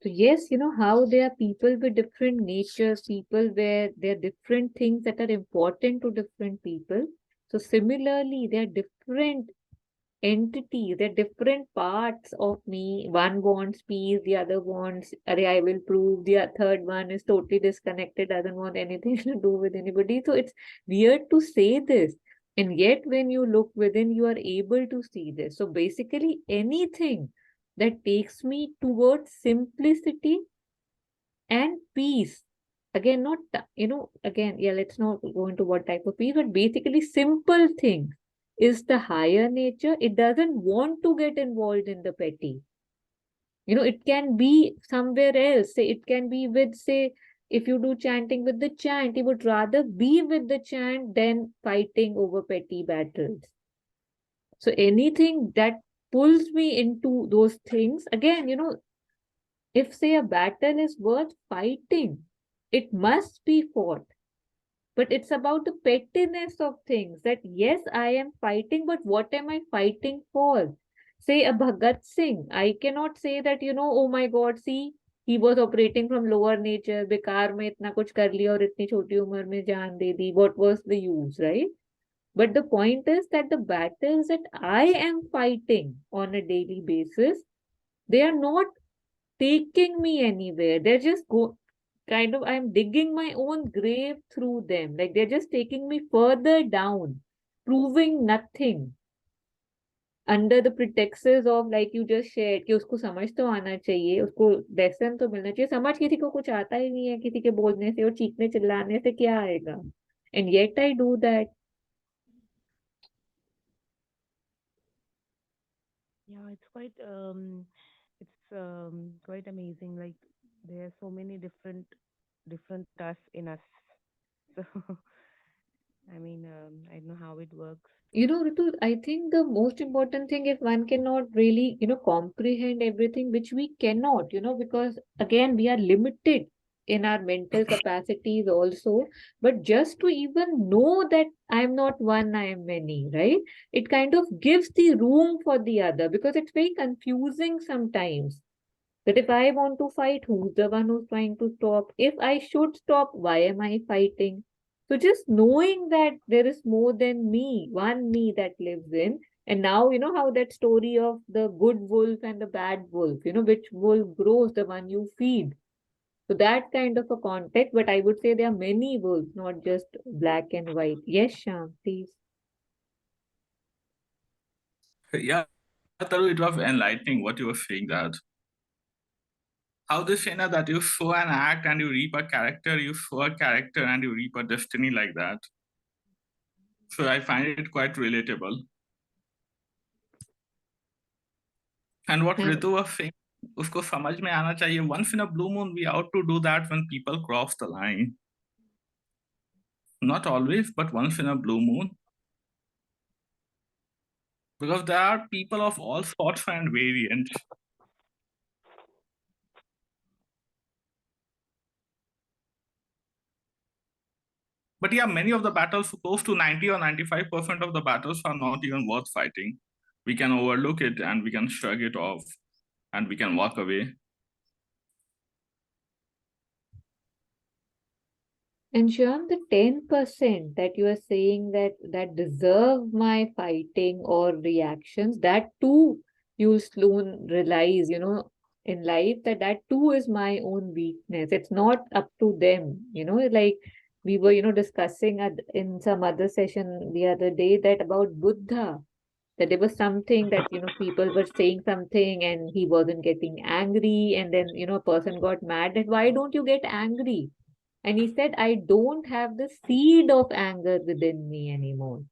S1: So yes, how there are people with different natures, people where there are different things that are important to different people. So similarly, there are different entities, there are different parts of me. One wants peace, the other wants, I will prove, the third one is totally disconnected, doesn't want anything to do with anybody. So it's weird to say this. And yet, when you look within, you are able to see this. So basically, anything that takes me towards simplicity and peace. Again, not, again, yeah, let's not go into what type of peace, but basically, simple things is the higher nature. It doesn't want to get involved in the petty. It can be somewhere else. Say, it can be with, say, if you do chanting with the chant, he would rather be with the chant than fighting over petty battles. So anything that pulls me into those things, again, if say a battle is worth fighting, it must be fought. But it's about the pettiness of things that yes, I am fighting, but what am I fighting for? Say a Bhagat Singh, I cannot say that, oh my God, see, he was operating from lower nature, बेकार में इतना कुछ कर लिया और इतनी छोटी उम्र में जान दे दी. What was the use, right? But the point is that the battles that I am fighting on a daily basis, they are not taking me anywhere. They're just kind of, I'm digging my own grave through them. Like they're just taking me further down, proving nothing. under the pretexts of like you just shared कि उसको समझ तो आना चाहिए, उसको lesson तो मिलना चाहिए, समझ किसी को कुछ आता ही नहीं है, किसी के बोलने से और चीखने चिल्लाने से क्या आएगा? And yet I do that.
S3: Yeah, it's quite amazing. Like there are so many different us in us. So I mean, I don't know how it works.
S1: Ritu, I think the most important thing, if one cannot really, comprehend everything, which we cannot, because again, we are limited in our mental capacities also. But just to even know that I'm not one, I am many, right? It kind of gives the room for the other because it's very confusing sometimes. That if I want to fight, who's the one who's trying to stop? If I should stop, why am I fighting? So just knowing that there is more than me, one me that lives in. And now, how that story of the good wolf and the bad wolf, which wolf grows, the one you feed. So that kind of a context, but I would say there are many wolves, not just black and white. Yes, Sham, please.
S4: Yeah, Taru, it was enlightening what you were saying, that how they say now that you sow an act and you reap a character, you sow a character and you reap a destiny, like that. So I find it quite relatable. And what
S1: And
S4: Ritu was saying, उसको समझ में आना चाहिए. Once in a blue moon, we ought to do that when people cross the line. Not always, but once in a blue moon. Because there are people of all sorts and variants. But yeah, many of the battles, close to 90 or 95% of the battles, are not even worth fighting. We can overlook it and we can shrug it off and we can walk away.
S1: And Shyam, the 10% that you are saying that deserve my fighting or reactions, that too you'll soon realize, in life that too is my own weakness. It's not up to them, like we were, discussing in some other session the other day that about Buddha, that there was something that, people were saying something and he wasn't getting angry, and then, a person got mad that why don't you get angry? And he said, I don't have the seed of anger within me anymore.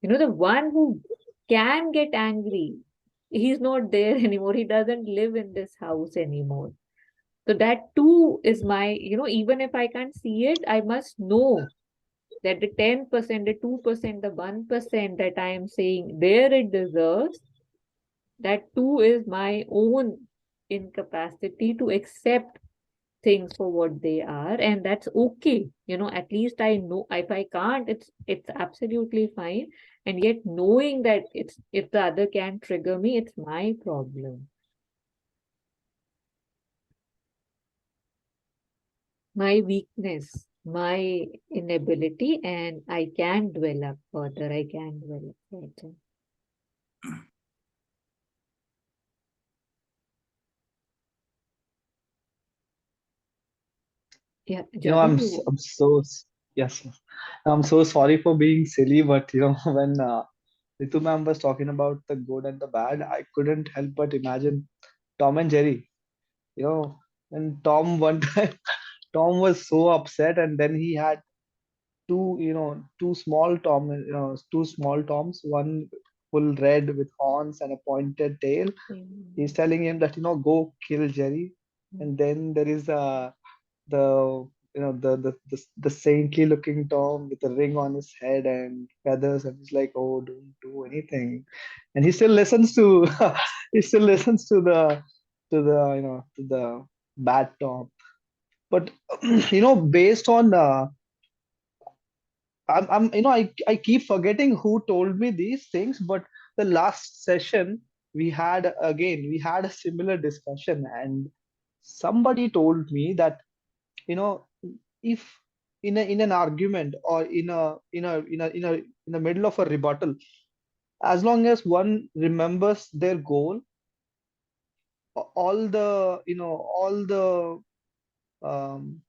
S1: The one who can get angry, he's not there anymore. He doesn't live in this house anymore. So that too is my, even if I can't see it, I must know that the 10%, the 2%, the 1% that I am saying there it deserves, that too is my own incapacity to accept things for what they are, and that's okay. At least I know if I can't, it's absolutely fine. And yet knowing that it's if the other can trigger me, it's my problem, my weakness, my inability, and I can dwell up further, I can dwell up further. Yeah,
S2: You know,
S1: Jagan, you.
S2: yes, yes. I'm so sorry for being silly, but when Ritu ma'am was talking about the good and the bad, I couldn't help but imagine Tom and Jerry. When Tom one time, Tom was so upset, and then he had two small Toms, one full red with horns and a pointed tail. He's telling him that go kill Jerry, and then there is the the saintly looking Tom with a ring on his head and feathers, and he's like, oh, don't do anything, and he still listens to he still listens to the bad Tom. But based on I keep forgetting who told me these things, but the last session we had a similar discussion, and somebody told me that you know if in an argument or in the middle of a rebuttal, as long as one remembers their goal, all the um,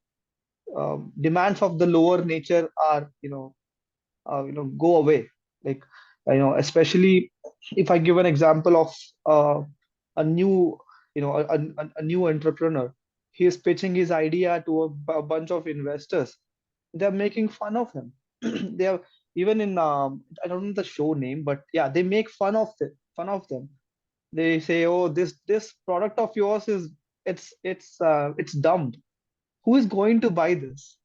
S2: demands of the lower nature are go away. Like Especially if I give an example of a new, a new entrepreneur. He is pitching his idea to a bunch of investors. They're making fun of him. They are even in I don't know the show name, but yeah, they make fun of them. They say, "Oh, this product of yours is it's dumb. Who is going to buy this?"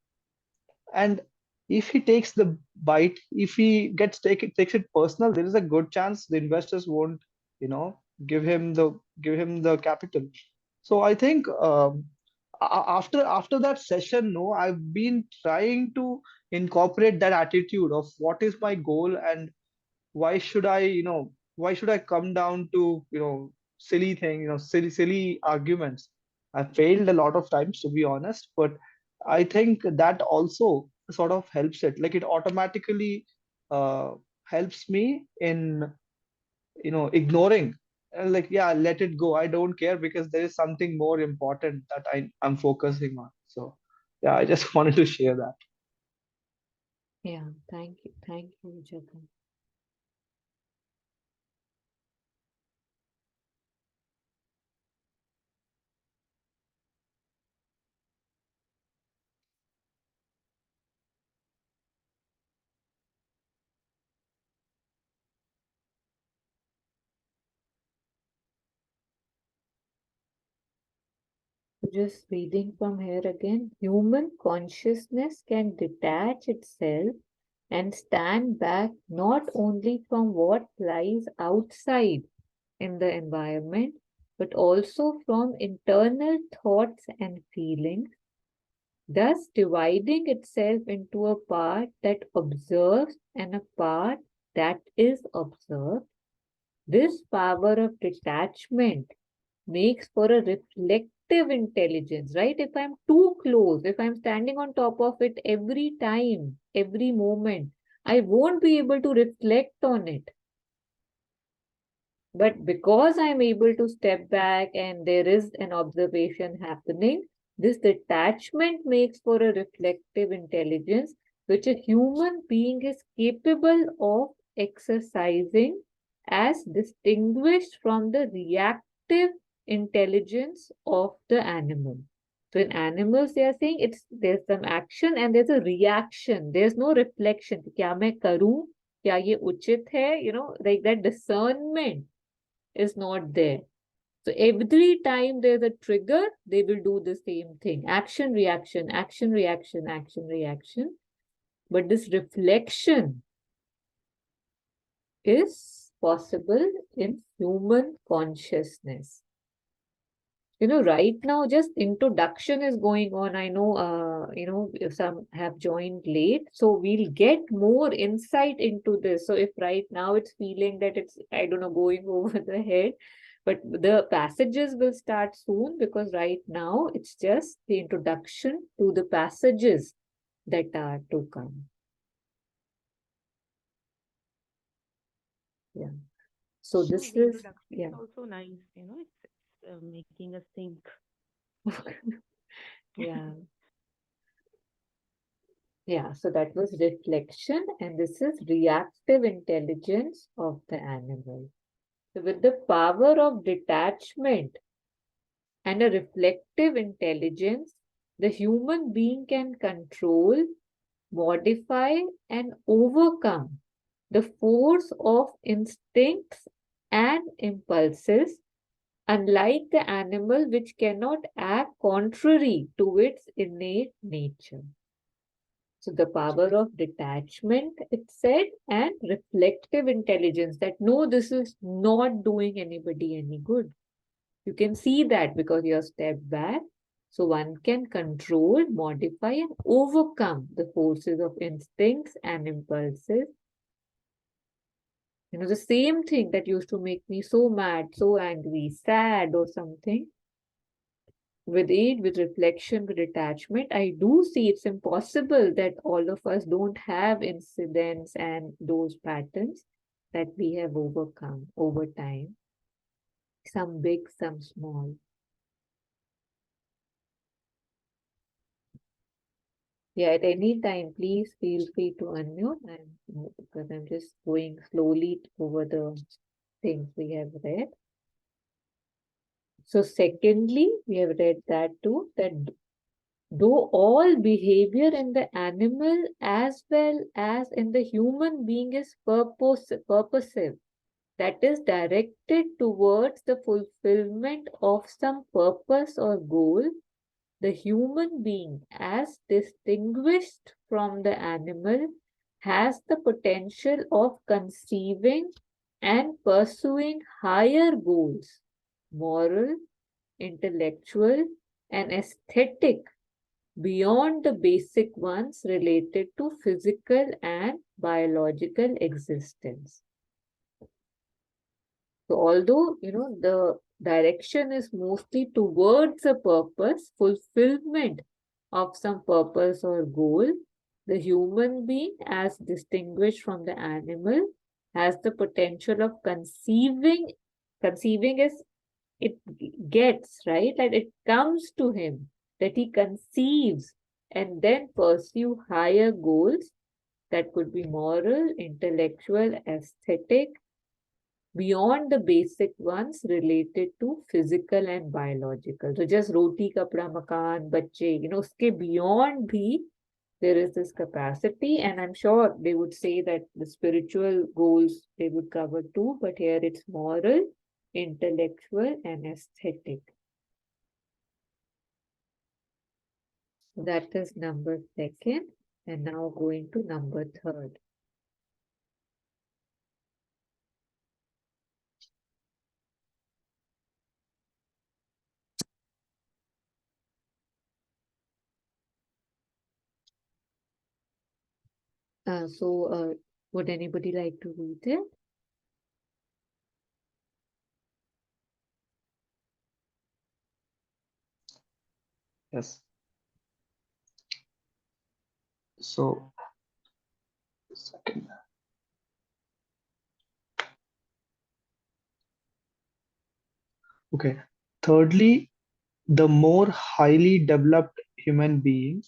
S2: And if he takes the bite, if he takes it personal, there is a good chance the investors won't, you know, give him the capital. So I think after that session, no, I've been trying to incorporate that attitude of what is my goal, and why should I come down to, silly thing, silly arguments. I failed a lot of times, to be honest, but I think that also sort of helps it. Like, it automatically uh, helps me in, ignoring. Like, yeah, let it go. I don't care, because there is something more important that I'm focusing on. So yeah, I just wanted to share that.
S1: Yeah, thank you, Jagan. Just reading from here again, human consciousness can detach itself and stand back not only from what lies outside in the environment, but also from internal thoughts and feelings, thus dividing itself into a part that observes and a part that is observed. This power of detachment makes for a reflective intelligence, right? If I'm too close, if I'm standing on top of it every time, every moment, I won't be able to reflect on it. But because I'm able to step back and there is an observation happening, this detachment makes for a reflective intelligence which a human being is capable of exercising as distinguished from the reactive intelligence of the animal. So in animals, they are saying there's some action and there's a reaction. There's no reflection. क्या मैं करूं? क्या ये उचित है? Like that discernment is not there. So every time there's a trigger, they will do the same thing. Action, reaction, action, reaction, action, reaction. But this reflection is possible in human consciousness. Right now, just introduction is going on. I know, some have joined late, so we'll get more insight into this. So if right now it's feeling that it's, I don't know, going over the head, but the passages will start soon, because right now it's just the introduction to the passages that are to come. Yeah. So
S3: The
S1: this is,
S3: introduction
S1: yeah.
S3: is also nice, it's making us think.
S1: Yeah. Yeah, so that was reflection, and this is reactive intelligence of the animal. So, with the power of detachment and a reflective intelligence, the human being can control, modify, and overcome the force of instincts and impulses, unlike the animal which cannot act contrary to its innate nature. So the power of detachment, it said, and reflective intelligence, that no, this is not doing anybody any good. You can see that because you have stepped back. So one can control, modify, and overcome the forces of instincts and impulses. The same thing that used to make me so mad, so angry, sad, or something, with aid, with reflection, with detachment, I do see it's impossible that all of us don't have incidents and those patterns that we have overcome over time, some big, some small. Yeah, at any time, please feel free to unmute because I'm just going slowly over the things we have read. So secondly, we have read that too, that though all behavior in the animal as well as in the human being is purposive, that is directed towards the fulfillment of some purpose or goal, the human being, as distinguished from the animal, has the potential of conceiving and pursuing higher goals, moral, intellectual, and aesthetic, beyond the basic ones related to physical and biological existence. So although, the direction is mostly towards a purpose, fulfillment of some purpose or goal, the human being, as distinguished from the animal, has the potential of conceiving. Conceiving is it gets, right? That it comes to him, that he conceives and then pursue higher goals that could be moral, intellectual, aesthetic, beyond the basic ones related to physical and biological. So just roti, kapda, makan, bacche, uske beyond bhi there is this capacity, and I'm sure they would say that the spiritual goals they would cover too, but here it's moral, intellectual, and aesthetic. That is number second, and now going to number third. Would anybody like to read it?
S2: Yes. So, second. Okay. Thirdly, the more highly developed human being,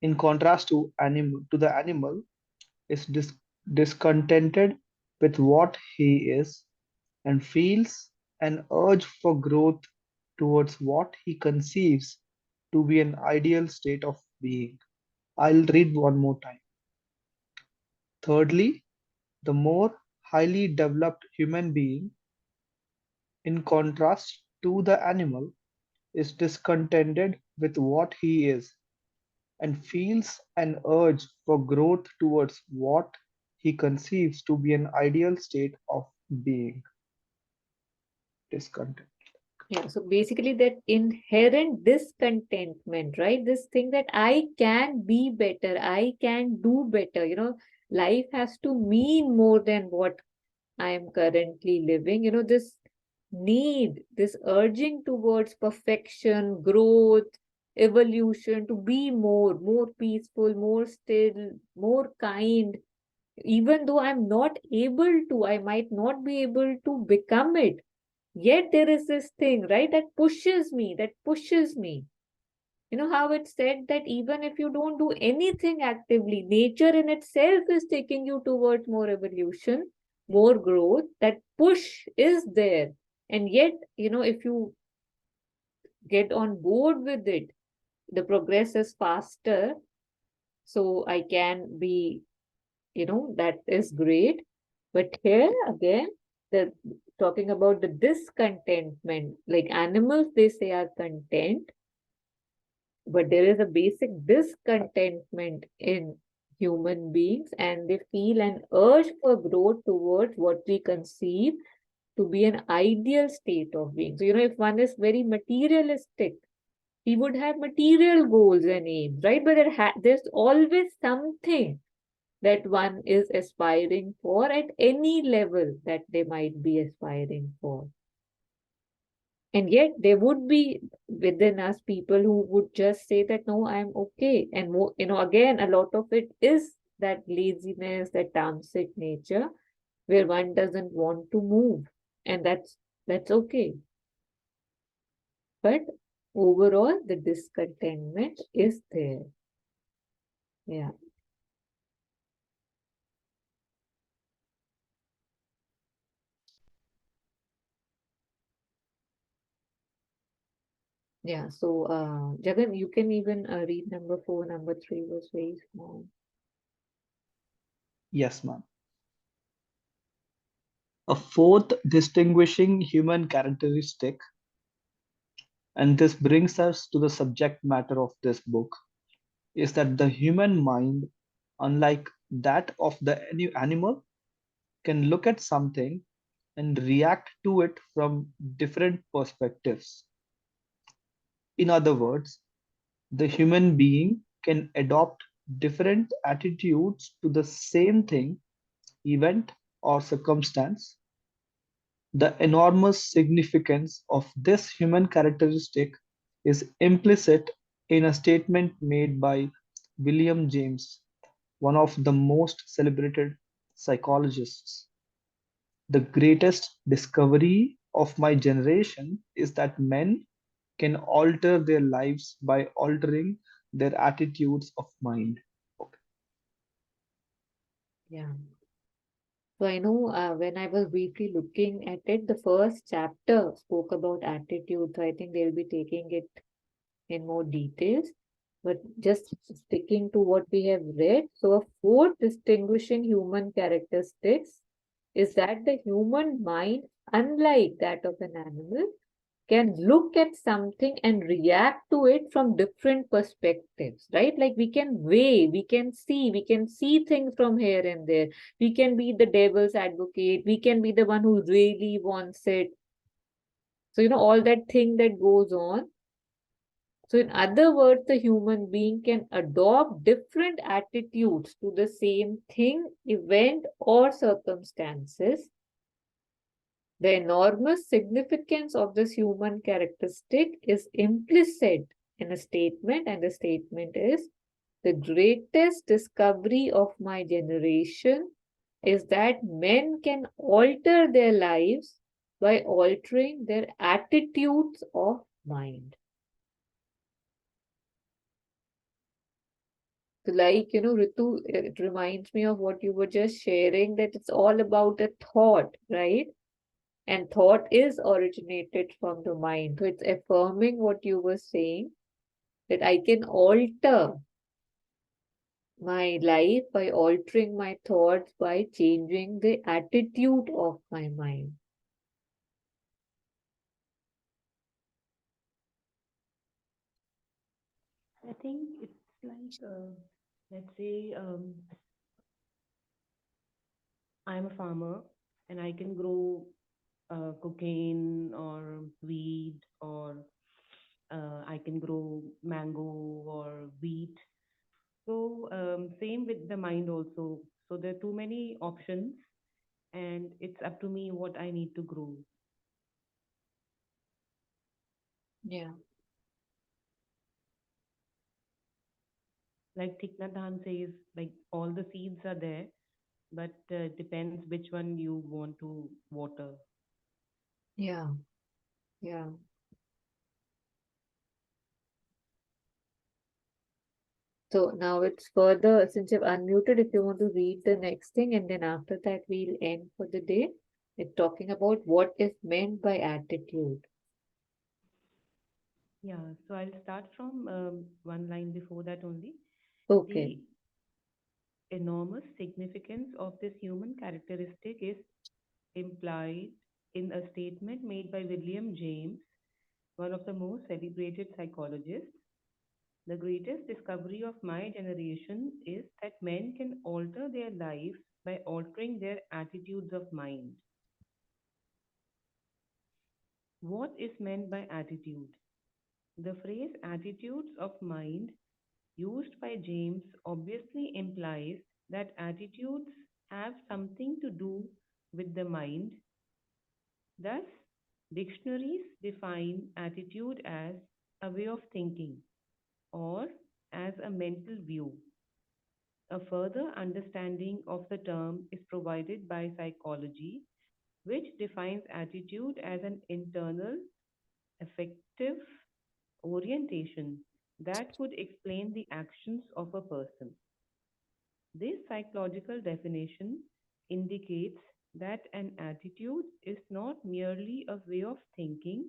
S2: in contrast to the animal, is discontented with what he is and feels an urge for growth towards what he conceives to be an ideal state of being. I'll read one more time. Thirdly, the more highly developed human being, in contrast to the animal, is discontented with what he is and feels an urge for growth towards what he conceives to be an ideal state of being. Discontent.
S1: Yeah, so basically that inherent discontentment, right? This thing that I can be better, I can do better, life has to mean more than what I am currently living. This need, this urging towards perfection, growth, evolution, to be more peaceful, more still, more kind. Even though I'm not able to, I might not be able to become it. Yet there is this thing, right, that pushes me, that pushes me. You know how it's said that even if you don't do anything actively, nature in itself is taking you towards more evolution, more growth. That push is there. And yet, if you get on board with it, the progress is faster. So I can be, that is great. But here again, the talking about the discontentment, like animals, they say are content, but there is a basic discontentment in human beings, and they feel an urge for growth towards what we conceive to be an ideal state of being. So, if one is very materialistic, he would have material goals and aims, right? But there's always something that one is aspiring for at any level that they might be aspiring for. And yet there would be within us people who would just say that, no, I'm okay. And more, again, a lot of it is that laziness, that tamasic nature, where one doesn't want to move. And that's okay. But overall the discontentment is there. Yeah. Yeah. So, Jagan, you can even read number 4, number 3 was very small.
S2: Yes, ma'am. A fourth distinguishing human characteristic, and this brings us to the subject matter of this book, is that the human mind, unlike that of the animal, can look at something and react to it from different perspectives. In other words, the human being can adopt different attitudes to the same thing, event, or circumstance. The enormous significance of this human characteristic is implicit in a statement made by William James, one of the most celebrated psychologists. The greatest discovery of my generation is that men can alter their lives by altering their attitudes of mind.
S1: Yeah. So I know when I was briefly looking at it, the first chapter spoke about attitude. So I think they'll be taking it in more details. But just sticking to what we have read, so a fourth distinguishing human characteristics is that the human mind, unlike that of an animal, can look at something and react to it from different perspectives, right? Like we can weigh, we can see things from here and there. We can be the devil's advocate, we can be the one who really wants it. So, all that thing that goes on. So, in other words, the human being can adopt different attitudes to the same thing, event, or circumstances. The enormous significance of this human characteristic is implicit in a statement, and the statement is the greatest discovery of my generation is that men can alter their lives by altering their attitudes of mind. So, like, Ritu, it reminds me of what you were just sharing, that it's all about a thought, right? And thought is originated from the mind. So it's affirming what you were saying, that I can alter my life by altering my thoughts, by changing the attitude of my mind.
S3: I think it's like, let's say, I'm a farmer and I can grow cocaine or weed, or I can grow mango or wheat. So, same with the mind also. So, there are too many options, and it's up to me what I need to grow.
S1: Yeah.
S3: Like Thich Nhat Hanh says, like all the seeds are there, but depends which one you want to water.
S1: Yeah. Yeah. So now it's further, since you've unmuted, if you want to read the next thing, and then after that we'll end for the day. It's talking about what is meant by attitude.
S3: Yeah, so I'll start from one line before that only.
S1: Okay.
S3: The enormous significance of this human characteristic is implied in a statement made by William James, one of the most celebrated psychologists. The greatest discovery of my generation is that men can alter their lives by altering their attitudes of mind. What is meant by attitude? The phrase attitudes of mind, used by James, obviously implies that attitudes have something to do with the mind. Thus, dictionaries define attitude as a way of thinking or as a mental view. A further understanding of the term is provided by psychology, which defines attitude as an internal, affective,
S5: orientation that could explain the actions of a person. This psychological definition indicates that an attitude is not merely a way of thinking,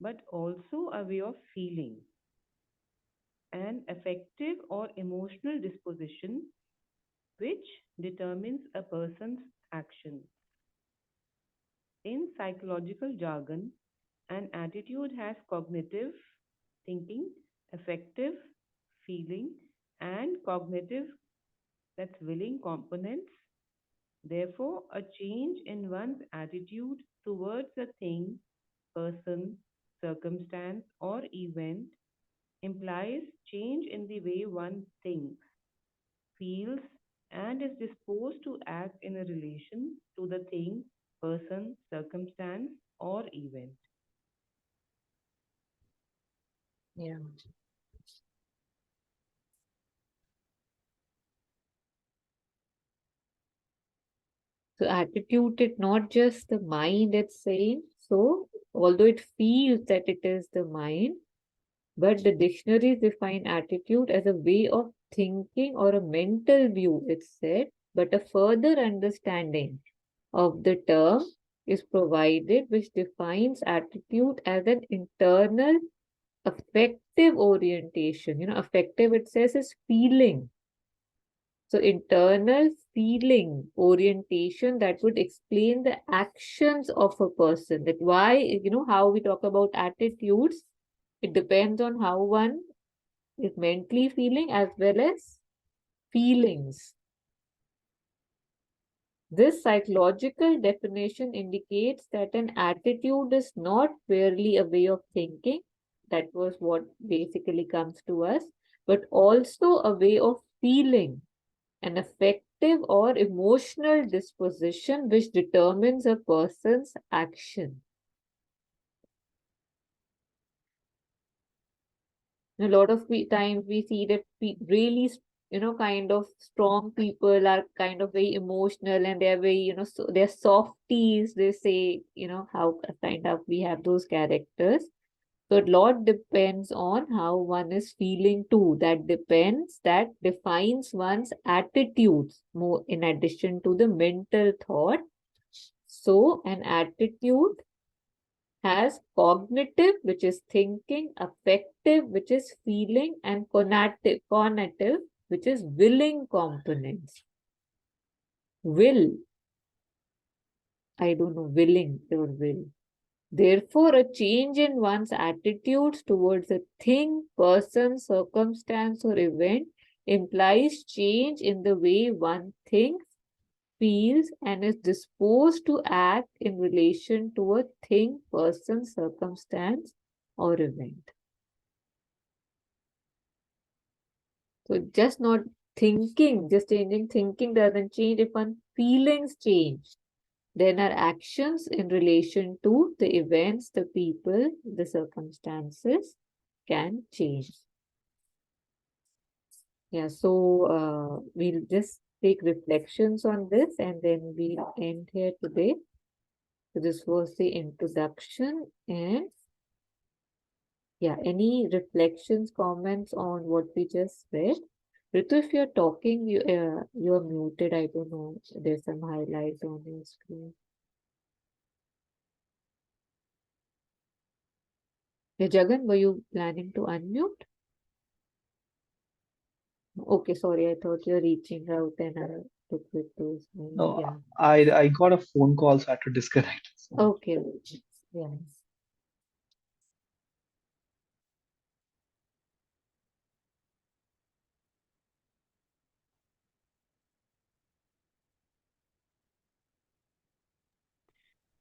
S5: but also a way of feeling. An affective or emotional disposition which determines a person's action. In psychological jargon, an attitude has cognitive thinking, affective feeling, and cognitive, that's willing components. Therefore, a change in one's attitude towards a thing, person, circumstance, or event implies change in the way one thinks, feels, and is disposed to act in a relation to the thing, person, circumstance, or event.
S1: Yeah. So attitude is not just the mind it's saying. So although it feels that it is the mind, but the dictionaries define attitude as a way of thinking or a mental view, it's said, but a further understanding of the term is provided, which defines attitude as an internal affective orientation. Affective, it says, is feeling. So internal feeling orientation that would explain the actions of a person. That why, how we talk about attitudes, it depends on how one is mentally feeling as well as feelings. This psychological definition indicates that an attitude is not merely a way of thinking, that was what basically comes to us, but also a way of feeling, an affective or emotional disposition which determines a person's action. A lot of times we see that really, kind of strong people are kind of very emotional and they're very, so they're softies. They say, how kind of we have those characters. So a lot depends on how one is feeling too. That defines one's attitudes more in addition to the mental thought. So an attitude has cognitive, which is thinking, affective, which is feeling, and conative, which is willing components. Will, I don't know, willing or will. Therefore, a change in one's attitudes towards a thing, person, circumstance, or event implies change in the way one thinks, feels, and is disposed to act in relation to a thing, person, circumstance, or event. So just not thinking, just changing thinking doesn't change. If one feelings change, then our actions in relation to the events, the people, the circumstances can change. Yeah, so we'll just take reflections on this and then we'll end here today. So this was the introduction, and yeah, any reflections, comments on what we just read? Ritu, if you're talking, you're muted. I don't know. There's some highlight on your screen. Yeah, Jagan, were you planning to unmute? Okay, sorry. I thought you're reaching out and I took with those.
S2: No,
S1: Yeah.
S2: I got a phone call, so I had to disconnect. So,
S1: Okay. Yeah.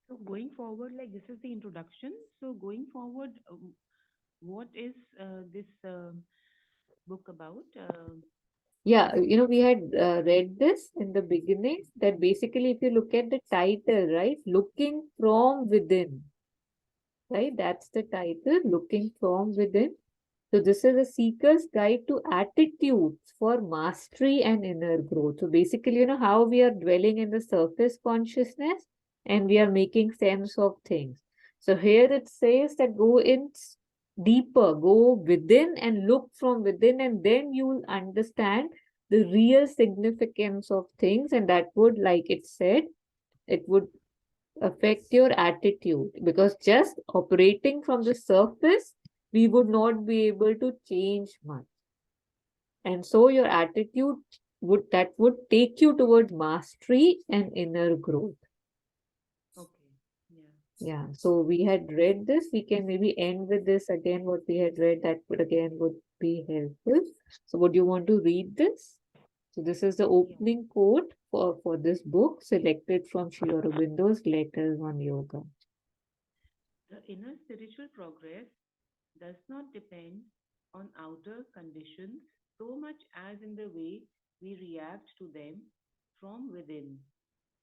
S5: So going forward, like this is the introduction. So going forward, what is this book about?
S1: Yeah, we had read this in the beginning that basically, if you look at the title, right, looking from within, right, that's the title, looking from within. So, this is a seeker's guide to attitudes for mastery and inner growth. So, basically, how we are dwelling in the surface consciousness and we are making sense of things. So, here it says that go in deeper, go within and look from within, and then you will understand the real significance of things, and that would, like it said, it would affect your attitude, because just operating from the surface, we would not be able to change much. And so your attitude would take you towards mastery and inner growth.
S5: Okay. Yeah.
S1: Yeah, so we had read this. We can maybe end with this again, what we had read, that would again would be helpful. So would you want to read this? So this is the
S5: Yeah.
S1: opening quote for this book, selected from Sri Aurobindo's Letters on Yoga.
S5: The inner spiritual progress does not depend on outer conditions so much as in the way we react to them from within.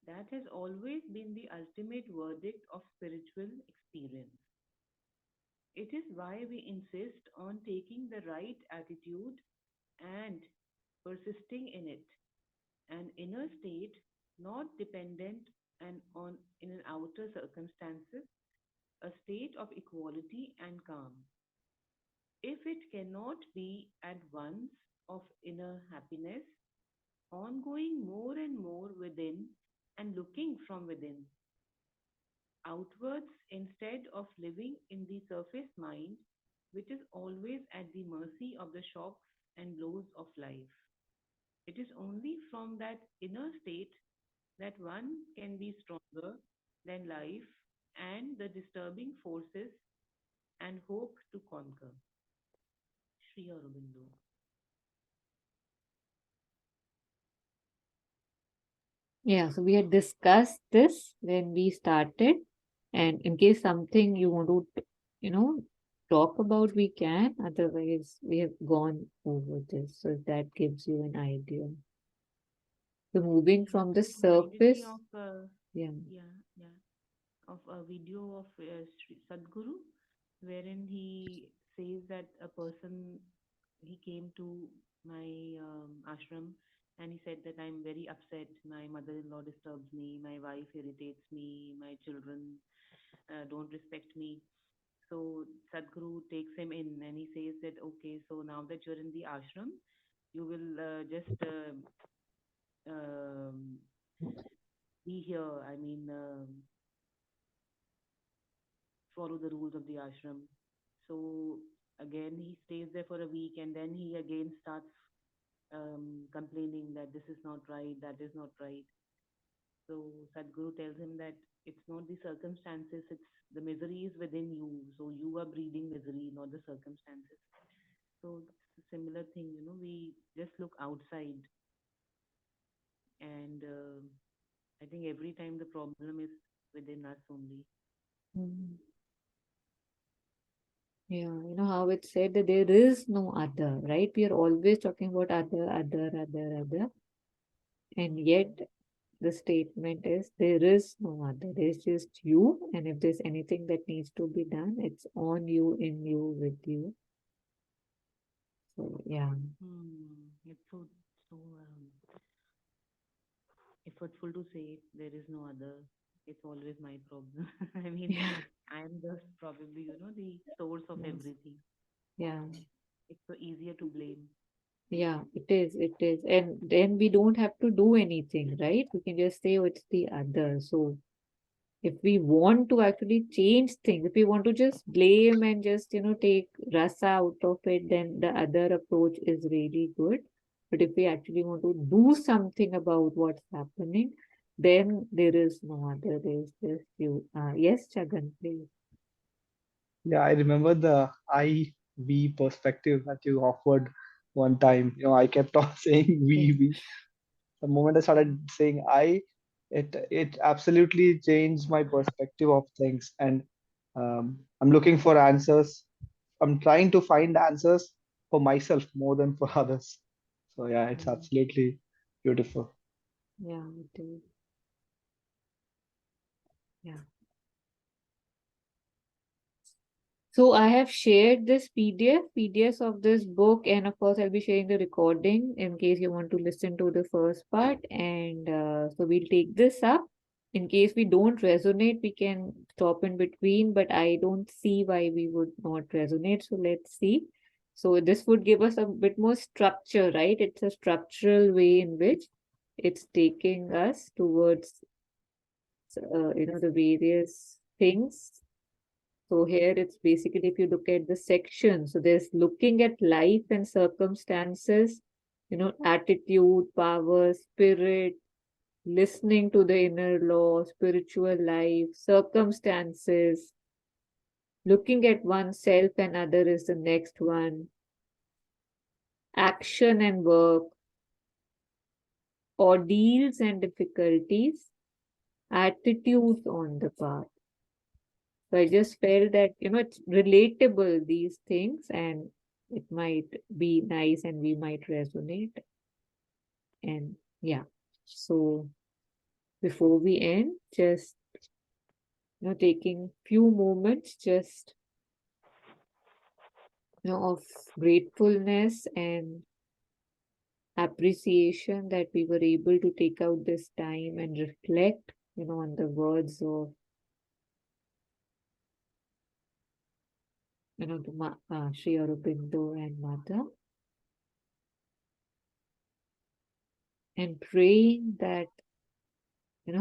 S5: That has always been the ultimate verdict of spiritual experience. It is why we insist on taking the right attitude and persisting in it. An inner state not dependent and on in an outer circumstances, a state of equality and calm. If it cannot be at once of inner happiness, ongoing more and more within and looking from within, outwards instead of living in the surface mind, which is always at the mercy of the shocks and blows of life. It is only from that inner state that one can be stronger than life and the disturbing forces and hope to conquer. Sri Aurobindo.
S1: Yeah, so we had discussed this when we started, and in case something you want to, talk about, we can. Otherwise, we have gone over this, so that gives you an idea. So moving
S5: Yeah,
S1: from the
S5: this reminded me
S1: surface,
S5: of
S1: yeah.
S5: yeah, of a video of Sri Sadhguru, wherein he says that a person he came to my ashram and he said that I'm very upset. My mother-in-law disturbs me. My wife irritates me. My children don't respect me. So Sadhguru takes him in and he says that okay, so now that you're in the ashram, you will just um, be here. I mean, follow the rules of the ashram. So again, he stays there for a week and then he again starts complaining that this is not right, that is not right. So Sadhguru tells him that it's not the circumstances, it's the misery is within you. So you are breeding misery, not the circumstances. So it's a similar thing, we just look outside and I think every time the problem is within us only.
S1: Mm. Yeah, you know how it's said that there is no other, right? We are always talking about other, and yet the statement is there is no other. There's just you, and if there's anything that needs to be done, it's on you, in you, with you. So yeah,
S5: It's so effortful to say there is no other. It's always my problem. I mean,
S1: yeah,
S5: I am just probably, the source of
S1: yes,
S5: everything.
S1: yeah.
S5: It's so easier to blame.
S1: Yeah, it is. And then we don't have to do anything, right? We can just say, oh, it's the other. So if we want to actually change things, if we want to just blame and just, take rasa out of it, then the other approach is really good. But if we actually want to do something about what's happening, then there is no other. There's just you. Yes, Chagan, please.
S2: Yeah, I remember the I we perspective that you offered one time. I kept on saying
S1: Yeah.
S2: we. The moment I started saying I, it absolutely changed my perspective of things. And I'm looking for answers. I'm trying to find answers for myself more than for others. So yeah, it's
S1: Mm,
S2: absolutely beautiful.
S1: yeah, it is. Yeah. So I have shared this PDFs of this book, and of course I'll be sharing the recording in case you want to listen to the first part. And so we'll take this up. In case we don't resonate, we can stop in between, but I don't see why we would not resonate. So let's see. So this would give us a bit more structure, right? It's a structural way in which it's taking us towards, the various things. So here it's basically, if you look at the section, so there's looking at life and circumstances, attitude, power, spirit, listening to the inner law, spiritual life, circumstances, looking at oneself and other is the next one, action and work, ordeals and difficulties, attitudes on the path. So I just felt that, it's relatable, these things, and it might be nice and we might resonate. And yeah, so before we end, just, taking few moments just, of gratefulness and appreciation that we were able to take out this time and reflect, on the words of, Sri Aurobindo and Mother, and praying that,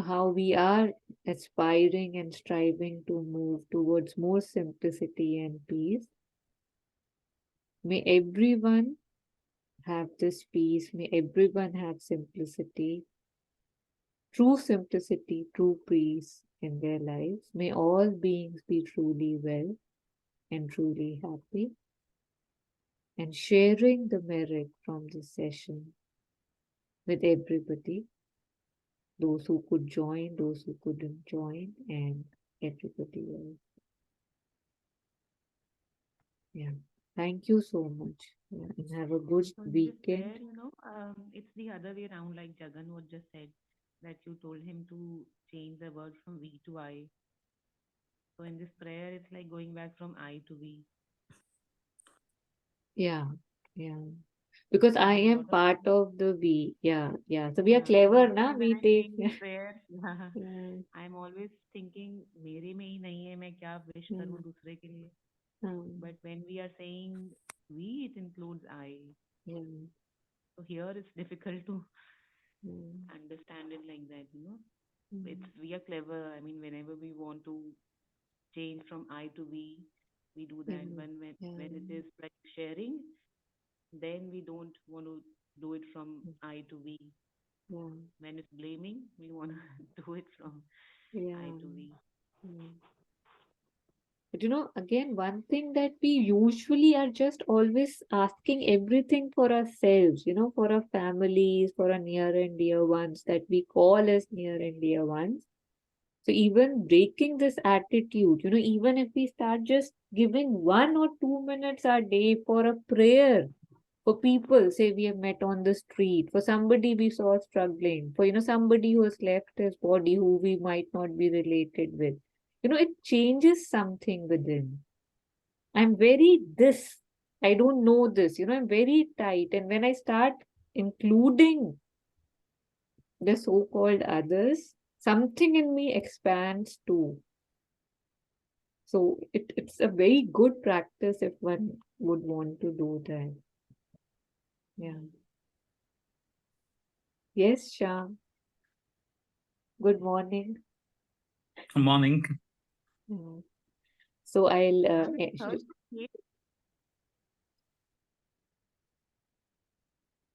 S1: how we are aspiring and striving to move towards more simplicity and peace. May everyone have this peace. May everyone have simplicity, true peace in their lives. May all beings be truly well and truly happy. And sharing the merit from this session with everybody, those who could join, those who couldn't join, and everybody else. Yeah. Thank you so much. Yeah, and have a good
S5: So in this
S1: weekend.
S5: prayer, it's the other way around, like Jagan was just said, that you told him to change the word from we to I. So in this prayer, it's like going back from I to we.
S1: Yeah, yeah. Because I
S5: Because a
S1: am
S5: lot of
S1: part
S5: times,
S1: of the we. Yeah, yeah. So we are
S5: yeah, so a
S1: clever,
S5: lot of
S1: na?
S5: times when
S1: We
S5: I'm
S1: take.
S5: saying this prayer,
S1: Yeah,
S5: I'm always thinking, मेरे में ही नहीं है, मैं क्या wish
S1: yeah,
S5: करूँ दूसरे के लिए.
S1: um,
S5: But when we are saying we, it includes I.
S1: yeah,
S5: So here it's difficult to
S1: mm,
S5: understand it like that.
S1: mm,
S5: We are clever. I mean, whenever we want to change from I to we do
S1: yeah,
S5: that. But when it
S1: yeah,
S5: is like sharing, then we don't want to do it from I to we.
S1: yeah,
S5: When it's blaming, we want to do it from I
S1: yeah,
S5: to we.
S1: yeah. But again, one thing that we usually are just always asking everything for ourselves, for our families, for our near and dear ones that we call as near and dear ones. So even breaking this attitude, even if we start just giving 1 or 2 minutes a day for a prayer, for people, say we have met on the street, for somebody we saw struggling, for somebody who has left his body who we might not be related with, it changes something within. I'm very this, I don't know this, I'm very tight. And when I start including the so-called others, something in me expands too. So it's a very good practice if one would want to do that. Yeah. Yes, Sham. Good morning.
S4: Good morning.
S1: Mm. So I'll
S5: Sham, it's
S1: should-
S5: Thursday.